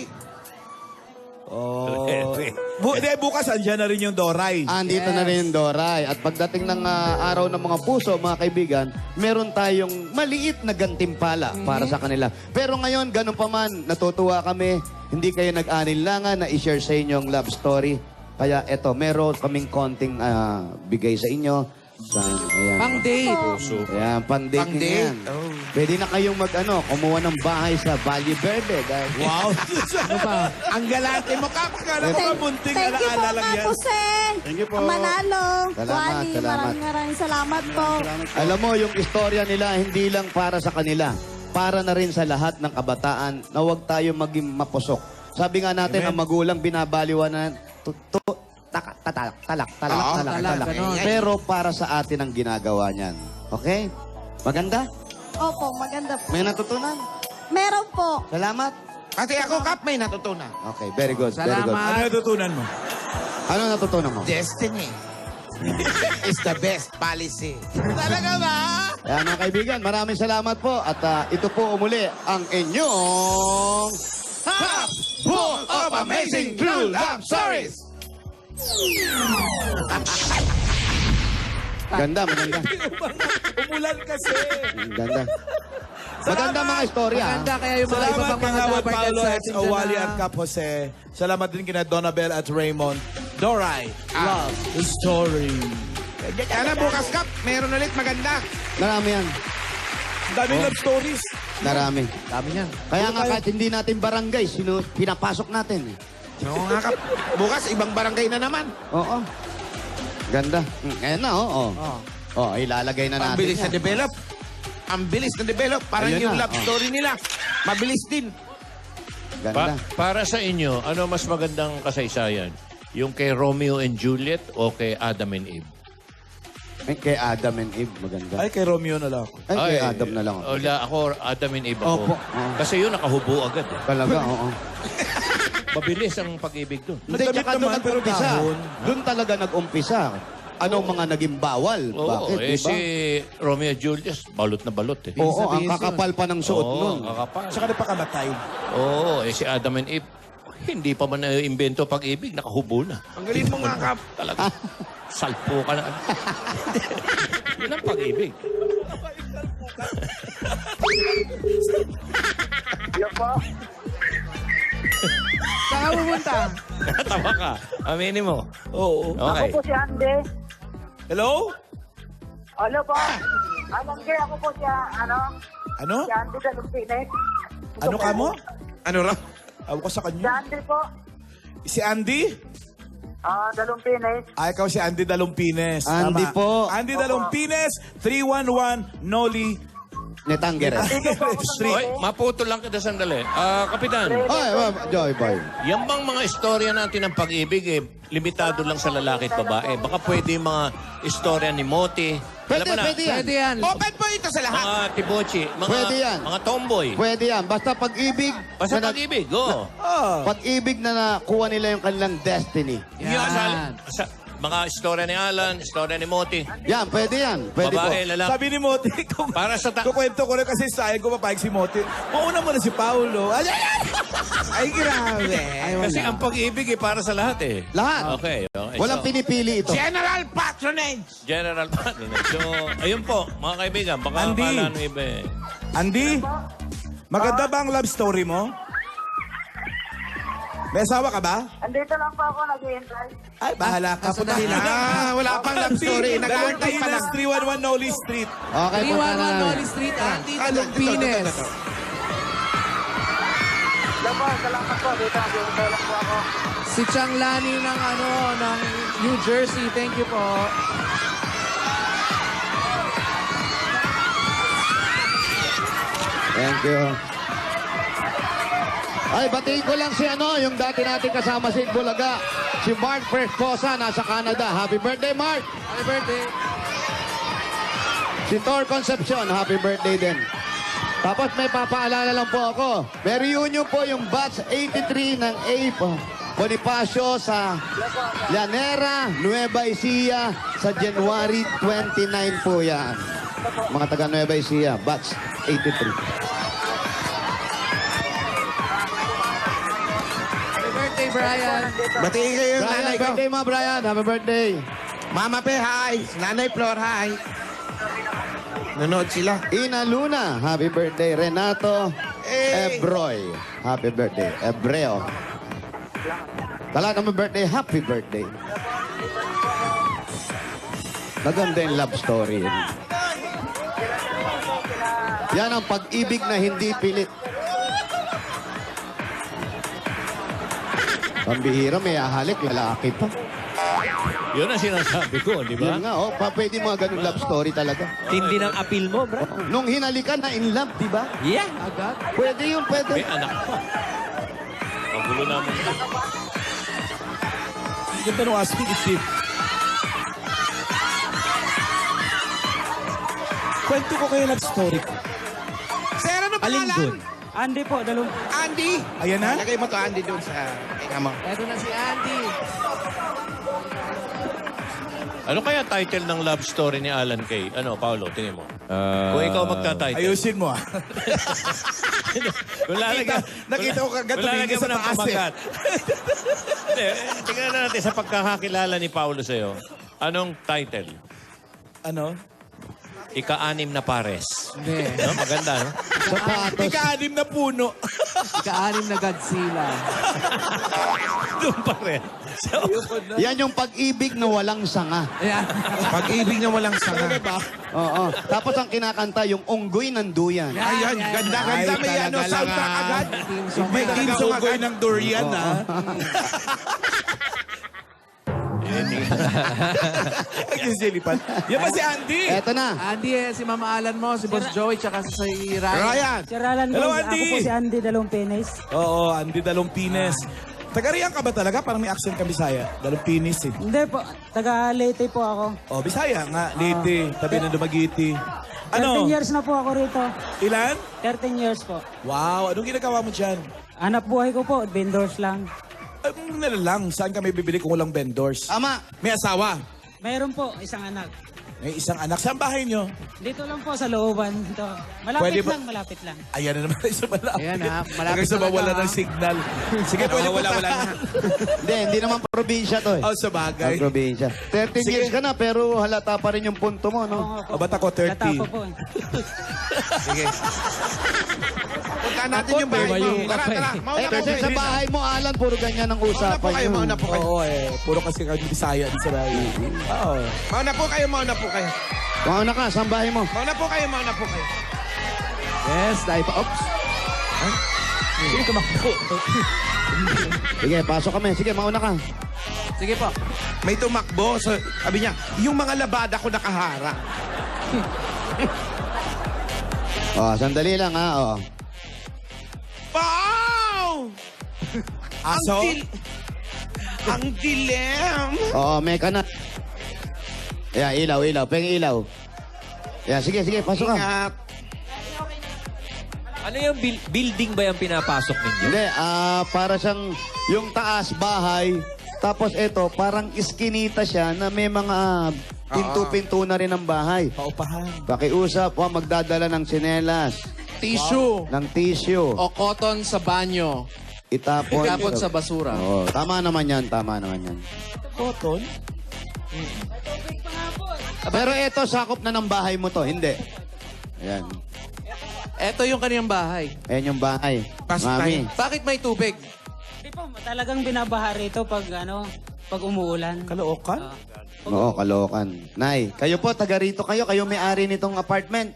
bukas andyan na rin yung Doray. Andito na rin yung Doray. At pagdating ng araw ng mga puso, mga kaibigan, meron tayong maliit na gantimpala para sa kanila. Pero ngayon, ganun pa man, natutuwa kami. Hindi kayo nag-anilangan na i-share sa inyong love story. Kaya eto, meron kaming konting bigay sa inyo. Ayan. Pang date. Ayan, pang-date nyo yan. Pwede na kayong kumuha ng bahay sa Valle Verde. Dahil, Wow. Ang galante mo, Kap. Kala ko bunting Thank you po, alaala lang yan. Kapuse. Thank you po. Manalo. Salamat, Wally, salamat. maraming salamat po. alam mo, yung istorya nila, hindi lang para sa kanila. Para na rin sa lahat ng kabataan na huwag tayo maging mapusok. Sabi nga natin, ang magulang binabaliwanan, talak. ganun. Pero para sa atin ang ginagawa niyan. Okay? Maganda? Opo, maganda po. May natutunan? Meron po. Salamat. Pati ako, Kap, may natutunan. Okay, very good. Very good. Salamat. Ano natutunan mo? Ano natutunan mo? Destiny is the best policy. Talaga ba? Kaya mga kaibigan, maraming salamat po. At ito po umuli ang inyong Hop! Full of amazing true love stories! Maganda. Umulan kasi. Maganda. Maganda mga istorya. Maganda kaya yung mga iba Salamat pang mga Kangawad dapat Paolo sa at atin Wally dyan, at Cap Jose. Salamat din kina Donabel at Raymond. Doray, love the story. Sana bukas, Kap, meron ulit maganda. Marami yan. Daming love stories. Marami. Dami niyan. Kaya nga kahit hindi natin barangay, pinapasok natin. Oo nga, Kap. Bukas, ibang barangay na naman. Oo. Ganda. Ayan na, oo. Oh, ilalagay na Ang natin bilis na yan. develop. Ang bilis na develop. Parang Ayun yung na, love oh. story nila. Mabilis din. Ganda. Para sa inyo, ano mas magandang kasaysayan? Yung kay Romeo and Juliet o kay Adam and Eve? Ay, kay Adam and Eve, maganda. Ay, kay Romeo na lang ako. Ay, kay Adam na lang. Wala, ako, Adam and Eve ako. Opo. Oo. Kasi yun, nakahubo agad. Eh. Talaga, oo. Mabilis ang pag-ibig doon. Hindi, Nagdamit tsaka doon naman, pero nag-umpisa. dahon. Doon talaga nag-umpisa. Anong mga naging bawal? Oo, Bakit, eh, diba? si Romeo and Juliet, balot na balot eh. Oo, ang kakapal pa ng suot Oo, nun. kakapal. Saka napakamatay. Oo, eh si Adam and Eve, hindi pa man na-invento pag-ibig, nakahubo na. Ang galing mo nga, Kap. Talaga. Salpo ka na. Yun ang pag-ibig. Saan ka pumunta? Tawa ka. Aminin mo. Oo. Okay. si Andy. Hello? Ano po? Andy, ako po siya, Ano? si Andy Galupines. Ano ka mo? Ano raw? Awa ko sa Si kanya. Andy po, Si Andy? Galupines. Ay, ikaw si Andy Dalumpines. Andy Tama. po. Andy Dalumpines, 311 Noli Netangere. Street. Oy, maputo lang kita sandali. Kapitan, Ay, Joy Boy. yan bang mga istorya natin ng pag-ibig limitado lang sa lalaki at babae? Baka pwede yung mga istorya ni Moti. Pwede, Alam mo na, pwede yan. Pwede yan. Open po ito sa lahat. mga tibochi, mga, Pwede yan. mga tomboy. Pwede yan. Basta pag-ibig. Basta na- pag-ibig, go. Ah. Pag-ibig na nakuha nila yung kanilang destiny. Yan. mga istorya ni Alan, istorya ni Moti. Yan, pwede yan. Pwede Babae, po. lalaki. Sabi ni Moti, Para sa kukwento ko rin kasi sayang ko mapahig si Moti. Mauna mo na si Paulo. Ay, ay, ay! Ay, grabe. Ay, Kasi wala. ang pag-ibig para sa lahat eh. Lahat. Okay. Walang So, pinipili ito. General patronage. General patronage. So, ayun po, mga kaibigan. Baka Andy. akala nyo iba eh. Andy, maganda ba ang love story mo? May asawa ka ba? Andito lang po ako, nag-i-intay. Ay, bahala ka. Sandali lang. Wala pang love story. Nag-aantay pa lang. 311 Noli Street. Okay, punta na 311 namin. Nolly Street, Andy Ito. Talumpines. Hello po, salamat po. Dito, nag-i-intay lang po ako. Si Chang Lani ng New Jersey. Thank you po. Thank you. Ay, batiin ko lang si yung dati natin kasama si Bulaga. Si Mark Frescosa, nasa Canada. Happy birthday, Mark! Happy birthday. Si Tor Concepcion, happy birthday din. Tapos may papaalala lang po ako. May reunion po yung batch 83 ng A Bonifacio sa Llanera, Nueva Ecija sa January 29 po yan. Mga taga Nueva Ecija, batch 83. Happy birthday, Brian. Batiin kayo yung Brian, nanay ko. birthday mo, Brian. Happy birthday. Mama Pe, hi. Nanay Flor, hi. Nanood sila. Ina Luna, happy birthday. Renato Ebroy, happy birthday. Ebreo. Kala naman birthday, happy birthday. Maganda yung love story. Yan ang pag-ibig na hindi pilit. Pambihira, may ahalik, lalaki pa. Yun ang sinasabi ko, di ba? Yan nga, pwede mga ganun love story talaga. Tindi ng appeal mo, bro. Nung hinalikan na in love, di ba? Yeah. Agad. Pwede yun, May pwede. anak pa. Magulo naman. Ganda nung asking isip. Kwento ko kayo love story ko. Sir, ano Alin pangalan? dun? Andy po, Andy. Ayan na? Lagay mo to Andy doon sa eka mo. Eto na si Andy. Ano kaya title ng love story ni Alan Kay? Ano, Paolo, tingin mo? Kung ikaw magta-title. Ayusin mo ah. Kung lalagyan, Nakita ko kagad kung tumingin lalagyan sa mo ng taas eh. pamagat. Hindi, tingnan na natin sa pagkakakilala ni Paolo sa'yo. Anong title? Ano? Ika-anim na pares. Hindi. No? Maganda, no? Sapatos. Ika-anim na puno. Ika-anim na Godzilla. Doon pa rin. So, Yan yung pag-ibig na walang sanga. Ayan. Pag-ibig na walang sanga. Oo. Tapos ang kinakanta, yung unggoy ng duyan. Ayan, ganda, ganda. Ay, May talaga ano, soundtrack lang. agad. May talaga tinsong agad. agoy ng durian ah. Nagsisilipan. Yan ba si Andy? Eto na. Andy, si Mama Alan mo, si Boss Joey, tsaka si Ryan. Ryan. Sir Alan Hello, Gold. Andy. Ako po si Andy Dalumpines. Oo, Andy Dalumpines. Taga-riyan ka ba talaga? Parang may accent ka Bisaya. Dalumpines eh. Hindi po, taga Leyte po ako. Oh, Bisaya nga. Leyte, tabi ng Dumaguete. 13 Ano? years na po ako rito. Ilan? 13 years po. Wow, anong ginagawa mo dyan? Hanap buhay ko po, vendors lang. Ay, lang. Saan ka may bibili kung walang vendors? Ama. May asawa. Mayroon po, isang anak. May isang anak. Saan bahay nyo? Dito lang po sa looban. Ito. Pwede Malapit ba- lang, malapit lang. Ayan na naman sa malapit. Ayan, ha? Malapit Hanggang sa talaga, mawala ha? ng signal. Sige, pwede Wala na. Hindi naman probinsya to eh. Oh, sa bagay. Ang probinsya. 13 Sige. years ka na, pero halata pa rin yung punto mo, no? Oo, O, ba't ako 30? Lata pa po. Sige. Punta natin yung bahay mo. Tara, tara. Mauna po Kasi kayo. sa bahay mo, Alan, puro ganyan ang Mauna po usapan kayo, yun. mauna po kayo. Oo, puro kasi kami Bisaya din sa bahay. Oo. Mauna po kayo, mauna po kayo. Mauna ka, saan bahay mo? Mauna po kayo, mauna po kayo. Yes, dahil pa. Oops. Sige, tumakbo. Sige, pasok kami. Sige, mauna ka. Sige po. May tumakbo. So, sabi niya, yung mga labada ko nakahara. Sandali lang, ha? Wow! Aso? Ang dilim. May ka na. Yan, ilaw. Peng ilaw. Yan, sige, pasok ka. Ingat. Ano yung building ba yung pinapasok ninyo? Hindi, para siyang yung taas, bahay, Tapos ito, parang iskinita siya na may mga pinto-pinto na rin ang bahay. Paupahan. Pakiusap, magdadala ng tsinelas, Tissue. ng tissue, O cotton sa banyo. itapon. Itapon sa basura. Oo, tama naman yan, tama naman yan. Cotton? Pero ito, sakop na ng bahay mo to, hindi. Ayan. Ito yung kaniyang bahay. Ayan yung bahay. Mami. Bakit may tubig? Hindi po, talagang binabaha rito pag pag umuulan. Kalookan? Oo, Caloocan. Nay, kayo po, taga rito kayo. Kayo may-ari nitong apartment.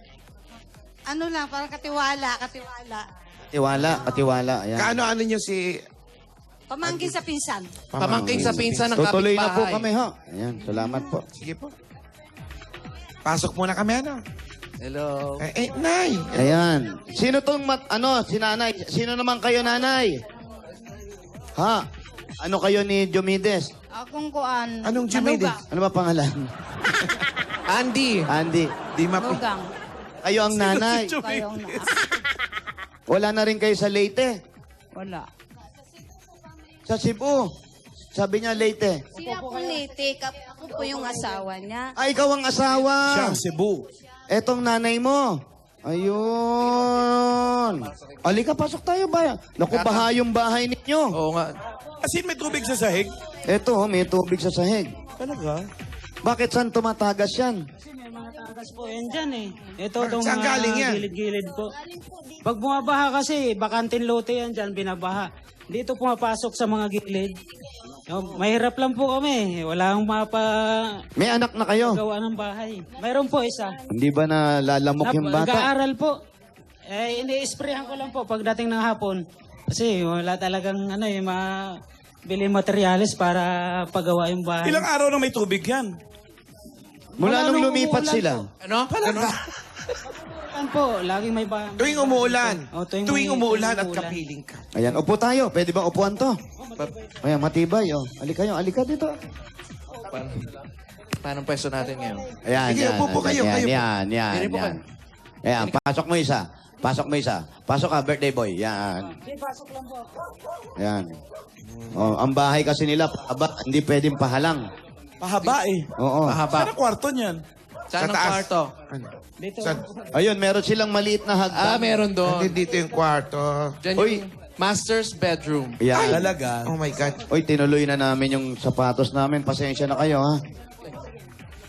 Ano lang, parang katiwala. Katiwala. Ayan. Kaano-ano niyo si... Pamangkin sa pinsan. Pamangking sa pinsan ng Tutuloy na po kapitbahay. kami, ho. Ayan, salamat po. Sige po. Pasok muna kami, ano? Hello. Nay! Ayan. Sino tong si nanay? Sino naman kayo, nanay? Ha? Ano kayo ni Diomedes? Akong kuan. Anong Jumedes? Ano ba pangalan? Andy. Andy. Di mapi... Manugang. Kayo ang nanay. Kayong na. Wala na rin kayo sa Leyte. Wala. Sa Cebu. Sabi niya Leyte. Siya po Leyte. Ako po yung asawa niya. Ay, ikaw ang asawa. Siya ang Cebu. Etong nanay mo. Ayun. Alika, pasok tayo ba? Naku, baha yung bahay ninyo. Oo nga. As in, may tubig sa sahig? Eto, may tubig sa sahig. Talaga? Bakit saan tumatagas yan? Kasi may mga tagas po yan dyan eh. Ito itong Saan galing yan? gilid-gilid po. Pag bumabaha kasi, bakantin lote yan dyan, binabaha. Dito pumapasok sa mga gilid. Mahirap lang po kami. Wala akong May anak na kayo? gawa ng bahay. Mayroon po isa. Hindi ba nalalamok yung bata? Nag-aaral po. Ini-sprayhan ko lang po pagdating ng hapon. Kasi wala talagang bili materyales para pagawa yung bahay. Ilang araw na may tubig yan? Mula Wala nung nung lumipat umuulan sila. Ano? Ano? Yan po, laging may bahay. Tuwing umuulan. Tuwing umuulan at kapiling ka. Ayan, upo tayo. Pwede ba upuan to? Ayan, matibay. Oh. Alika dito. Paano pwesto natin ngayon? Ayan, Sige, yan. upo po kayo, Yan, kayo po. yan. Dili po Yan. Ayan, pasok mo isa. Pasok ka, birthday boy. Yan. Yan. Oh, ang bahay kasi nila, hindi pwedeng pahalang. Pahaba eh. Oo. Mahaba. Saan ang kwarto niyan? Saan ang taas. kwarto? Dito. Ayun, meron silang maliit na hagdan. Meron doon. Dito yung kwarto. Diyan Uy. yung master's bedroom. Yan. Talaga? Oh my God. Uy, tinuloy na namin yung sapatos namin. Pasensya na kayo, ha?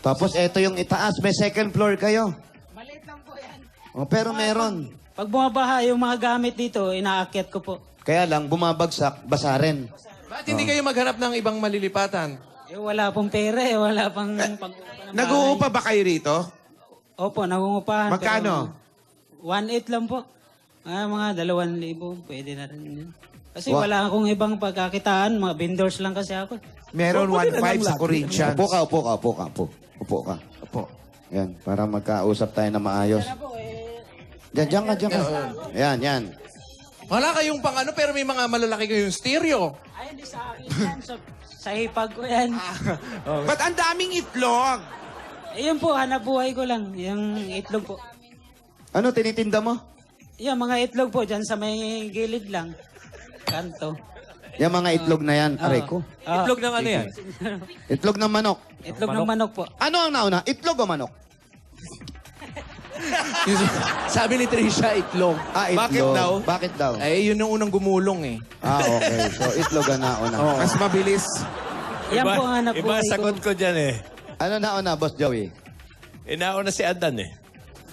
Tapos, eto yung itaas. May second floor kayo. Maliit lang po yan. Oh, pero meron. Pag bumabaha, yung mga gamit dito, inaakyat ko po. Kaya lang, bumabagsak, basa rin. Bakit hindi kayo maghanap ng ibang malilipatan? Wala pong pera wala pang Nag-uupa ba kayo rito? Opo, nangungupahan. Magkano? 1.8 lang po. Mga 2,000, pwede na rin yun. Kasi Wa- wala akong ibang pagkakitaan, mga vendors lang kasi ako. Meron Pwede na 1.5 sa lang Corinthians. Upo ka. Opo. Yan, para magkausap tayo na maayos. Diyan ka. Yan. Wala kayong pang ano, pero may mga malalaki kayong stereo. Ay, hindi sa akin yan. Sa hipag ko yan. Ba't ang daming itlog? Ayun po, hanap buhay ko lang. Yung itlog po. Ano, tinitinda mo? Yan, mga itlog po, dyan sa may gilid lang. Kanto. Yung mga itlog na yan, aray ko. Itlog ng ano yan? Itlog ng manok. Itlog ng manok po. Ano ang nauna? Itlog o manok? Sabi ni Trisha, itlog. Itlog. Bakit daw? Eh, yun yung unang gumulong eh. Okay. So, itlog ang nauna. Mas mabilis. Yan po ang hanap Iba buhay ang sagot ko dyan eh. Ano nauna, Boss Joey? Inauna si Adan eh.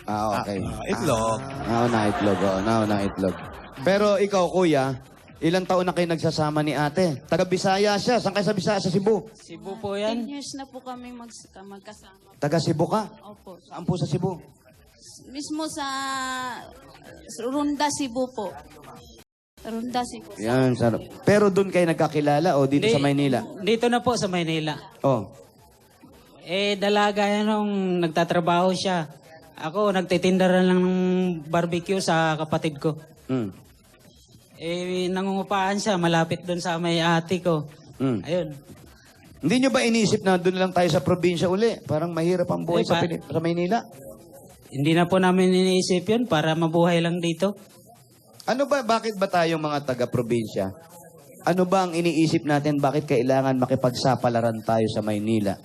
Okay. Itlog. Nauna itlog. Pero ikaw, kuya, ilang taon na kayo nagsasama ni ate? Taga-Bisaya siya. Saan kayo sa Bisaya? Sa Cebu? Cebu po yan. 10 years na po kami magkasama. Taga-Cebu ka? Opo. Saan po sa Cebu? Mismo sa Runda, Cebu po. Runda, Cebu. Yan, sarap. Pero doon kayo nagkakilala o dito sa Maynila? Dito na po sa Maynila. Oh. Dalaga yan nung nagtatrabaho siya. Ako, nagtitinda lang ng barbecue sa kapatid ko. Mm. Nangungupahan siya, malapit doon sa may ate ko. Mm. Ayun. Hindi nyo ba inisip na doon lang tayo sa probinsya uli? Parang mahirap ang buhay sa Maynila. Hindi na po namin iniisip yun para mabuhay lang dito. Ano ba, bakit ba tayong mga taga-probinsya? Ano ba ang iniisip natin? Bakit kailangan makipagsapalaran tayo sa Maynila?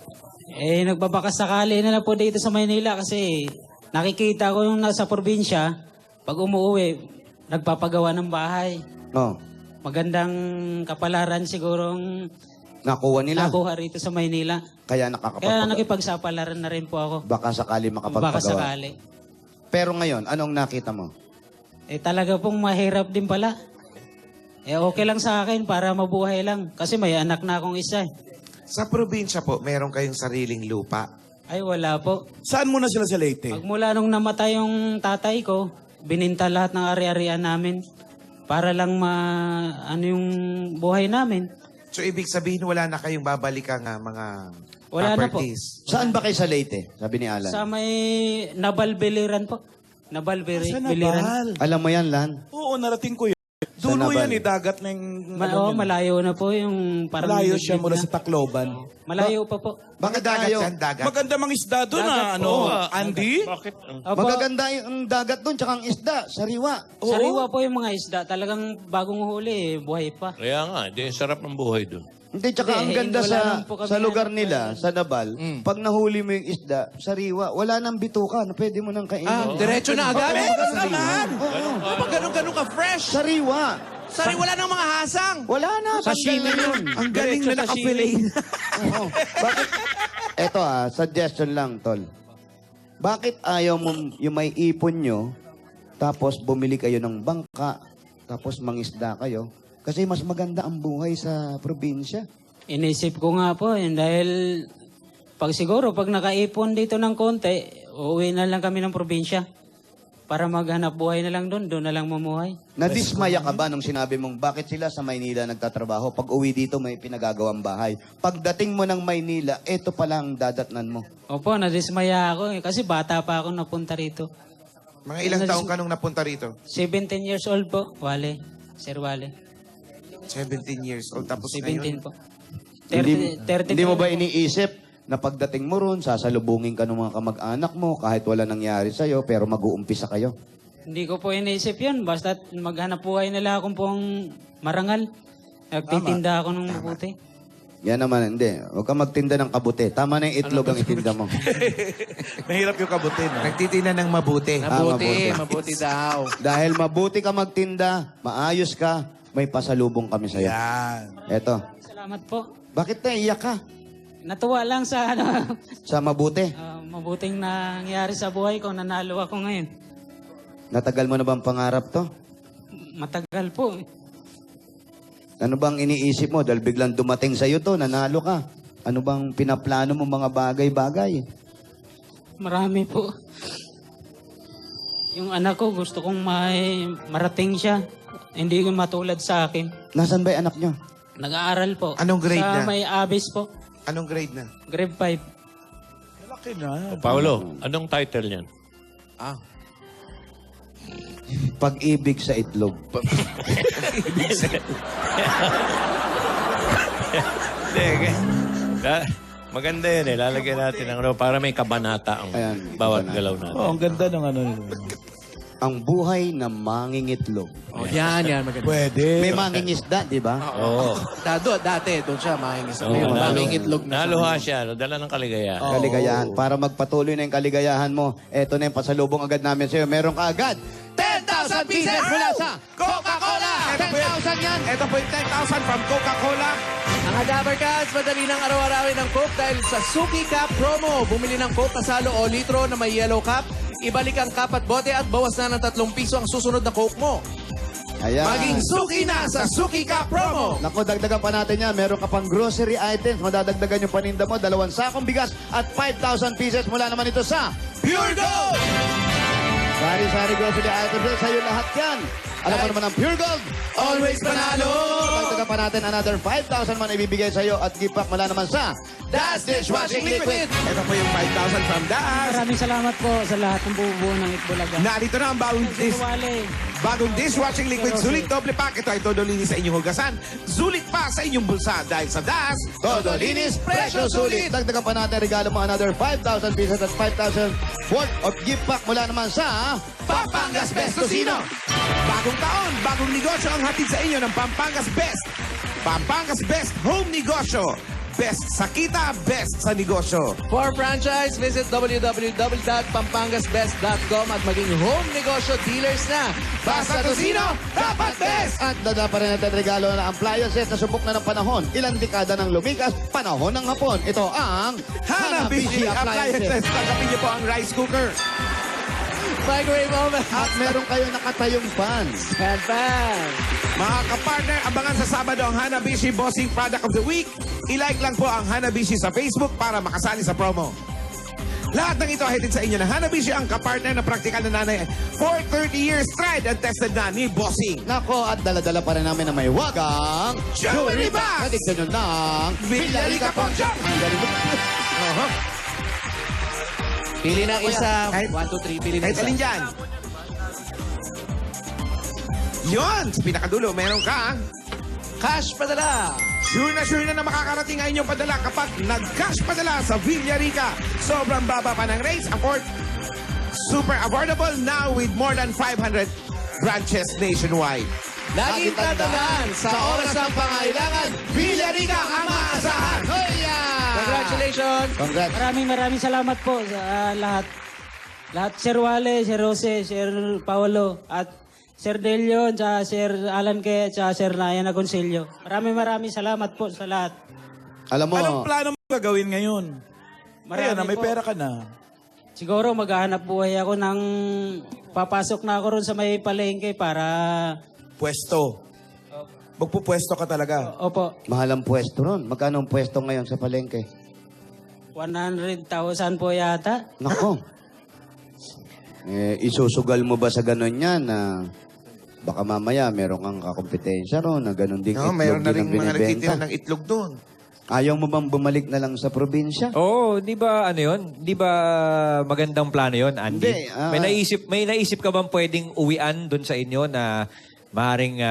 Nagbabakas sakali na lang po dito sa Maynila kasi nakikita ko yung nasa probinsya, pag umuwi, nagpapagawa ng bahay. Oh, Magandang kapalaran sigurong nakuha nila. nakuha rito sa Maynila. Kaya Kaya nakakapagpagawa. nakipagsapalaran na rin po ako. Baka sakali Baka makapagpagawa. sakali. Pero ngayon, anong nakita mo? Talaga pong mahirap din pala. Okay lang sa akin para mabuhay lang. Kasi may anak na akong isa. Sa probinsya po, meron kayong sariling lupa. Ay, wala po. Saan muna sila sa Leyte? Magmula nung namatay yung tatay ko, bininta lahat ng ari-arian namin para lang ano yung buhay namin. So, ibig sabihin, wala na kayong babalikan mga Wala na po. properties. Saan ba kayo sa Leyte? Sabi ni Alan. Sa may Nabalbiliran po. Sa Nabalbiliran. Nabal. Alam mo yan, Lan? Oo, narating ko yun. Dulo Nabal. yan dagat na yung... Malayo na po yung parang... Malayo siya dibdib mula na. sa Tacloban. Malayo pa po. Bakit Dagat tayo? yan, dagat. Maganda mang isda doon Dagat, Andy? Bakit? Opo, Magaganda yung dagat doon, tsaka ang isda, sariwa. sariwa po yung mga isda. Talagang bagong huli, buhay pa. Kaya nga, di sarap ng buhay doon. Hindi, tsaka ang Hindi, ganda wala naman po kami sa lugar hanap nila, buhay. sa Nabal, pag nahuli mo yung isda, sariwa, wala nang bituka na pwede mo nang kainin. Diretso na agad. naman! Kapag ganun-ganun ka fresh. Sariwa. Sari, wala nang mga hasang. Wala na, tanggal na yun. Ang galing na nakapiling. Oo. Bakit? Eto suggestion lang, Tol. Bakit ayaw mo yung may ipon nyo, tapos bumili kayo ng bangka, tapos mangisda kayo? Kasi mas maganda ang buhay sa probinsya. Inisip ko nga po, dahil pag nakaipon dito ng konti, uuwi na lang kami ng probinsya. Para maghanap buhay na lang doon na lang mamuhay. Nadismaya ka ba nung sinabi mong bakit sila sa Maynila nagtatrabaho? Pag uwi dito may pinagagawang bahay. Pagdating mo ng Maynila, eto pala ang dadatnan mo. Opo, nadismaya ako kasi bata pa ako napunta rito. Mga ilang taong ka nung napunta rito? 17 years old po, Wale. Sir Wale. 17 years old. Tapos 17 ngayon, po. Hindi mo ba iniisip na pagdating mo ron, sasalubungin ka ng mga kamag-anak mo kahit wala nangyari sa'yo, pero mag-uumpisa kayo? Hindi ko po iniisip yun. Basta maghanap buhay nila akong pong marangal. Nagtitinda ako ng mabuti. Yan naman, hindi. Huwag ka magtinda ng kabuti. Tama na yung itlog ang itinda mo. Mahirap yung kabutin. nagtitina ng mabuti. mabuti. Mabuti daw. Dahil mabuti ka magtinda, maayos ka, may pasalubong kami sa'yo. Yan. Eto. Salamat po. Bakit naiiyak ka? Natuwa lang sa Sa mabuti. mabuting nangyari sa buhay ko. Nanalo ako ngayon. Natagal mo na bang pangarap to? Matagal po. Ano bang iniisip mo? Dahil biglang dumating sa'yo to, nanalo ka. Ano bang pinaplano mo mga bagay-bagay? Marami po. Yung anak ko, gusto kong marating siya. Hindi ko matulad sa akin. Nasaan ba yung anak nyo? Nag-aaral po. Anong grade sa na? may abis po. Anong grade na? Grade 5. Malaki na. Paulo, anong title niyan? Pag-ibig sa itlog. Maganda yan Lalagyan natin ng para may kabanata ang Ayan, bawat kabanata. galaw natin. Oh, ang ganda ng Ang buhay na mangingitlog. Oh, yan, maganda. Pwede. May mangingisda, di ba? Oo. Dati, doon siya mahingis. Oo, Ngayon, nalo- daming itlog na. Naluha siya. Dala ng kaligayahan. Kaligayahan. Para magpatuloy na yung kaligayahan mo, eto na yung pasalubong agad namin sa'yo. Meron ka agad 10,000 pieces mula sa Coca-Cola! 10,000 yan! Ito po yung 10,000 from Coca-Cola. Ang Adabarkas, madali ng araw-arawin ng Coke dahil sa Suki Cup promo. Bumili ng Coke kasalo o litro na may yellow cup. Ibalik ang cup at bote at bawas na ng 3 piso ang susunod na Coke mo. Ayan. Maging Suki na sa Suki Cup promo. Naku, dagdagan pa natin yan. Meron ka pang grocery items. Madadagdagan yung paninda mo. 2 sakong bigas at 5,000 pieces mula naman ito sa Pure Gold! Sari-sari grocery items. Sa'yo lahat yan. Alam mo naman ang Pure Gold. Always panalo! Dagdagan pa natin another 5,000 man ibibigay sa'yo at gift pack mula naman sa Das Dishwashing Liquid! Ito po yung 5,000 from Das. Maraming salamat po sa lahat ng bubuo ng Itbulaga. Narito na ang bagong dishwashing liquid. Sulit doble pack. Ito ay todo linis sa inyong hugasan. Sulit pa sa inyong bulsa dahil sa Das. Todo linis, presyo sulit. Dagdagan pa natin regalo mo another 5,000 pieces at 5,000 worth of gift pack mula naman sa Pampangas Best Tocino. Bagong taon, bagong negosyo ang hatid sa inyo ng Pampangas Best. Pampangas Best Home Negosyo. Best sa kita, best sa negosyo. For franchise, visit www.pampangasbest.com at maging home negosyo dealers na. Basta Tocino, dapat best! At dada pa rin natin regalo na appliances na subok na ng panahon. Ilang dekada ng lumikas, panahon ng hapon. Ito ang Hanabishi Appliances. Tanggapin niyo po ang rice cooker. Microwave oven. At meron kayo nakatayong fans. Fan. Mga kapartner, abangan sa Sabado ang Hanabishi Bossing Product of the Week. I-like lang po ang Hanabishi sa Facebook para makasali sa promo. Lahat ng ito hatid sa inyo na Hanabishi ang kapartner na praktikal na nanay for 30 years tried and tested na ni Bossing. Nako, at dala-dala pa rin namin na may wagang Jewelry Box! Katigdan nyo ng Villarica Pawn Shop! Ang galing mo. Pili ng isa. Kahit- 1, 2, 3. Pili ng Kahit isa. alin dyan. Yon, sa pinakadulo, meron ka. Cash padala. Sure na makakarating ang inyong padala kapag nag-cash padala sa Villarica. Sobrang baba pa ng rates. Super affordable now with more than 500 branches nationwide. Laging tatandaan, sa oras ng pangailangan, Villarica ang maasahan. Congratulations. Congrats. Maraming salamat po sa lahat. Lahat, Sir Wale, Sir Jose, Sir Paolo, at Sir Delio, at Sir Alan Ke, at Sir Nayan Agoncillo. Maraming salamat po sa lahat. Alam mo, Anong plano mo gagawin ngayon? Kaya na, may po. pera ka na. Siguro maghahanap buhay ako ng papasok na ako ron sa may palengke para... Pwesto. Magpupwesto ka talaga. Opo, mahal ang pwesto ron. Magkano ang pwesto ngayon sa palengke? 100,000 po yata. Nako. Isusugal mo ba sa ganun yan na baka mamaya meron kang kakompetensya ron na ganun din No, itlog mayroon na din rin ang mga binibenta. nagtitinda ng itlog doon. Ayaw mo bang bumalik na lang sa probinsya? Oo, di ba ano yun? Di ba magandang plano yun, Andy? Hindi, may naisip ka bang pwedeng uwian doon sa inyo na maaaring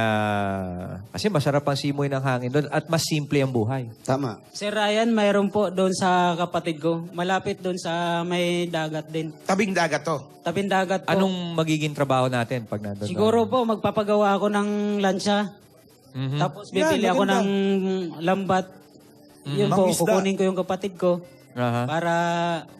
kasi masarap ang simoy ng hangin doon at mas simple ang buhay. Tama. Sir Ryan, mayroon po doon sa kapatid ko. Malapit doon sa may dagat din. Tabing dagat to. Tabing dagat po. Anong magiging trabaho natin pag nandun? Siguro po, magpapagawa ako ng lansya. Mhm. Tapos bibili ako maganda. ng lambat. Yun po, Mangisda. kukunin ko yung kapatid ko Aha. para...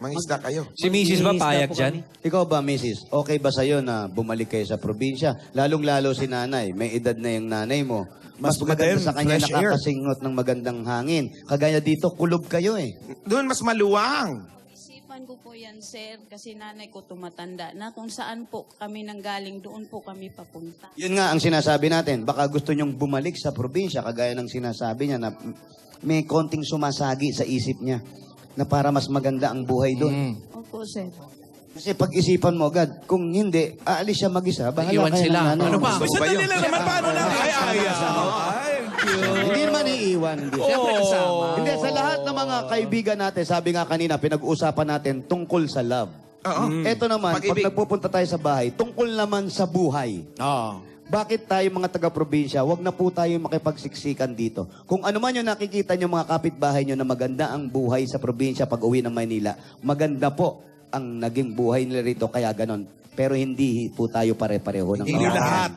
Mangisda kayo. Si Mrs. ba Mangingisda payag po dyan? kami. Ikaw ba, Mrs., okay ba sa'yo na bumalik kayo sa probinsya? Lalong-lalo si nanay. May edad na yung nanay mo. Mas Mas maganda maganda, sa kanya fresh air. nakakasingot ng magandang hangin. Kagaya dito, kulob kayo eh. Doon mas maluwang. Isipan ko po yan, sir, kasi nanay ko tumatanda na kung saan po kami nanggaling, doon po kami papunta. Yun nga ang sinasabi natin. Baka gusto nyong bumalik sa probinsya, kagaya ng sinasabi niya na may konting sumasagi sa isip niya na para mas maganda ang buhay doon. Opo, sir. Kasi pag-isipan mo agad, kung hindi, aalis siya mag-isa, bahala Iwan kayo sila. ng nanay. Ano pa? Basta dali lang naman, paano na? Ay, Hindi naman iiwan. Hindi. Siyempre kasama. Hindi, sa lahat ng mga kaibigan natin, sabi nga kanina, pinag-uusapan natin tungkol sa love. Oo. Ito naman, Pag-ibig. pag nagpupunta tayo sa bahay, tungkol naman sa buhay. Oo. Bakit tayo mga taga-probinsya, wag na po tayo makipagsiksikan dito. Kung ano man yung nakikita nyo mga kapitbahay nyo na maganda ang buhay sa probinsya pag uwi ng Maynila, maganda po ang naging buhay nila rito, kaya ganon. Pero hindi po tayo pare-pareho ng Hindi mga- lahat.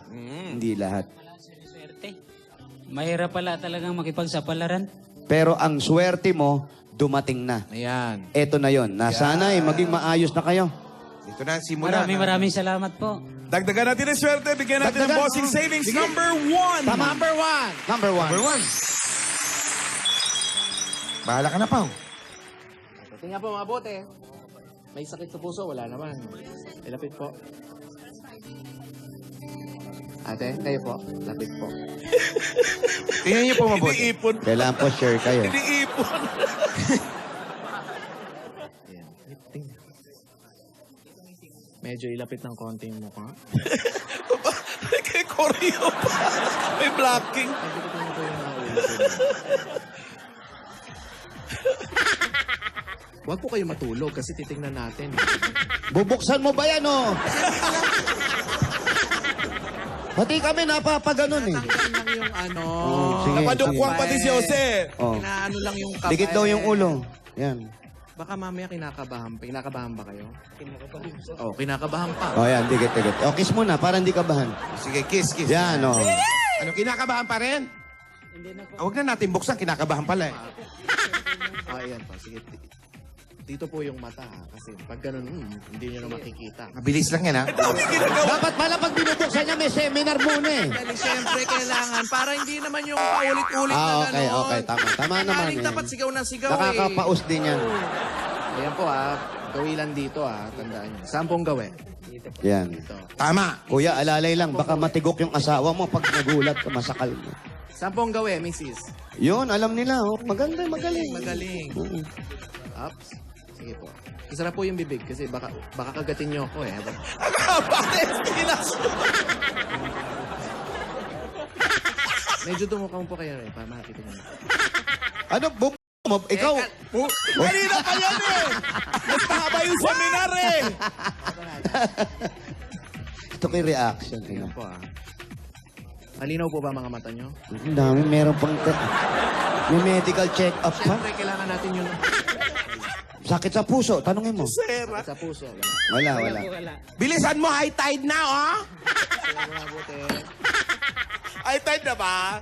Hindi lahat. Swerte. Mahirap pala talagang makipagsapalaran. Pero ang swerte mo, dumating na. Ayan. Eto na yon. Nasana maging maayos na kayo. Ito na, simula. Maraming salamat po. Dagdagan natin ang swerte. Bigyan natin ng Dagdagan. bossing savings number 1. Number 1. Number one. Number 1. Bahala ka na, Pao. Tingnan po mabuti. May sakit sa puso, wala naman. Ilapit po. Ate, kayo po. Lapit po. Tingnan niyo po mabuti. Iniipon. Kailangan po share kayo. Iniipon. Medyo ilapit ng konti yung mukha. Kay Koryo pa. May blocking. Ito po yung mga ulo. Huwag po kayo matulog kasi titingnan natin. Bubuksan mo ba yan, oh? Pati kami napapaganon eh. Tanggalin lang yung ano. Sige, Napadukwang pati si Jose. Oh. Kinaano lang yung kamay. Dikit daw yung ulo. Yan. Baka mamaya kinakabahan pa. Kinakabahan ba kayo? Oh, kinakabahan pa. Oh, yan. Dikit. O, kiss mo na para hindi ka bahan. Sige, kiss. Yan, oh. Ano, kinakabahan pa rin? Hindi na po. Huwag na natin buksan, kinakabahan pala eh. Ayan po, sige. Dito po yung mata, kasi pag ganun, hindi nyo na makikita. Mabilis lang yan ha. Dapat pala pag binubuksan niya, may seminar muna eh. Dahil siyempre kailangan, para hindi naman yung paulit-ulit na Okay, gano'n. okay. Tama naman Galing eh. dapat sigaw na sigaw Nakakapaus din yan. Ayan po gawi lang dito tandaan nyo. Sampung gawi. Yan. Tama. Kuya, alalay lang, baka matigok yung asawa mo pag nagulat ka, masakal mo. Sampung gawi, Mrs. Yun, alam nila, oh. Maganda, magaling. Magaling. Ups. Sige po. Isara po yung bibig kasi baka kagatin nyo ako eh. Medyo dumukang po kayo eh, para makakita nyo. Ano, ikaw? Kanina pa yan eh! Mas mahaba yung seminar eh! Ito kay reaction. Ayan po Malinaw po ba mga mata nyo? Ang dami, meron pang... May medical check-up pa. Siyempre, kailangan natin yun. Sakit sa puso, tanongin mo. Sa puso. Wala. Bilisan mo, high tide na oh! Ay, time na ba?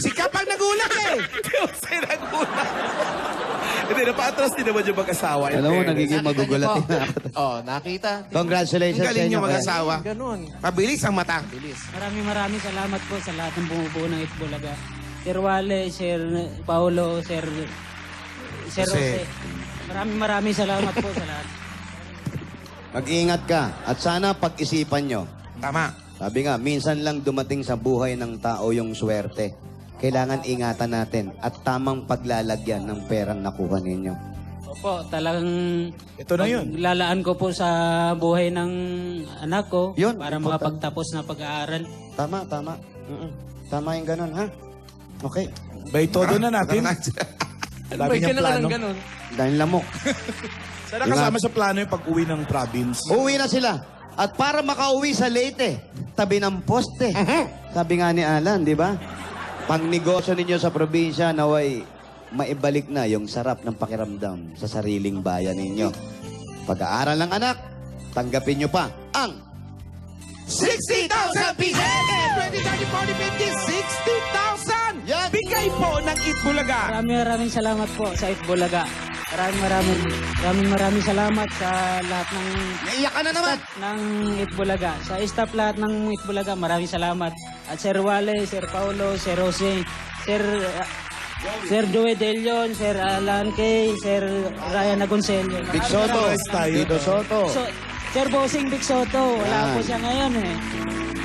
Si Kapag nagulat eh! Kasi nagulat. Hindi, napaatras din naman yung mag-asawa. Alam mo, nagiging magugulatin na ako. Nakita. Congratulations Ang galing sa inyo. yung mag-asawa. Ganun. Mabilis ang mata. Bilis. Maraming salamat po sa lahat ng bumubuo ng Itbulaga. Sir Wale, Sir Paulo, Sir Jose. Maraming salamat po sa lahat. Mag-iingat ka. At sana pag-isipan nyo. Tama. Sabi nga, minsan lang dumating sa buhay ng tao yung swerte. Kailangan ingatan natin at tamang paglalagyan ng perang nakuha ninyo. Opo, talagang Ito na yun. lalaan ko po sa buhay ng anak ko Yun, para important. makapagtapos na pag-aaral. Tama. Tama yung ganun, ha? Okay. Bay todo na natin. Dami niyang plano. Ganun. Dahil lamok. Sana kasama sa plano yung pag-uwi ng province. Uwi na sila. At para makauwi sa Leyte, tabi ng poste. Sabi nga ni Alan, di ba? Pang negosyo ninyo sa probinsya, naway maibalik na yung sarap ng pakiramdam sa sariling bayan ninyo. Pag-aaral ng anak, tanggapin nyo pa ang 60,000 pesos! 20, 30, 40, 50, 60,000! Yan! Bigay po ng Itbulaga! Maraming salamat po sa Itbulaga. Maraming salamat sa lahat ng Naiyak ka na naman! staff ng Itbulaga. Sa staff lahat ng Itbulaga, maraming salamat. At Sir Wale, Sir Paulo, Sir Jose, Sir Joey De Leon, Sir Alan Kay, Sir Ryan Agoncillo. Big Soto, Tito Soto. Sir Bossing Big Soto, wala Yan. po siya ngayon eh.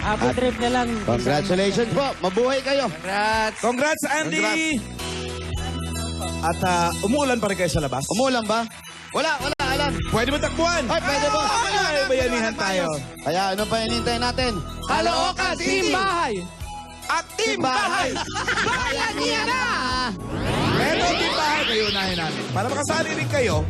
Happy trip na lang. Congratulations po. Mabuhay kayo. Congrats, Andy! At umuulan pa rin kayo sa labas? Umulan ba? Wala, Alan. Pwede mo takbuhan? Ay, pwede po. Ay, bayanihan tayo. Kaya ano pa hinintay natin? Caloocan Team Bahay! At Team Bahay! Bayan niya na! Pero di ba kayo unahin natin? Para makasali rin kayo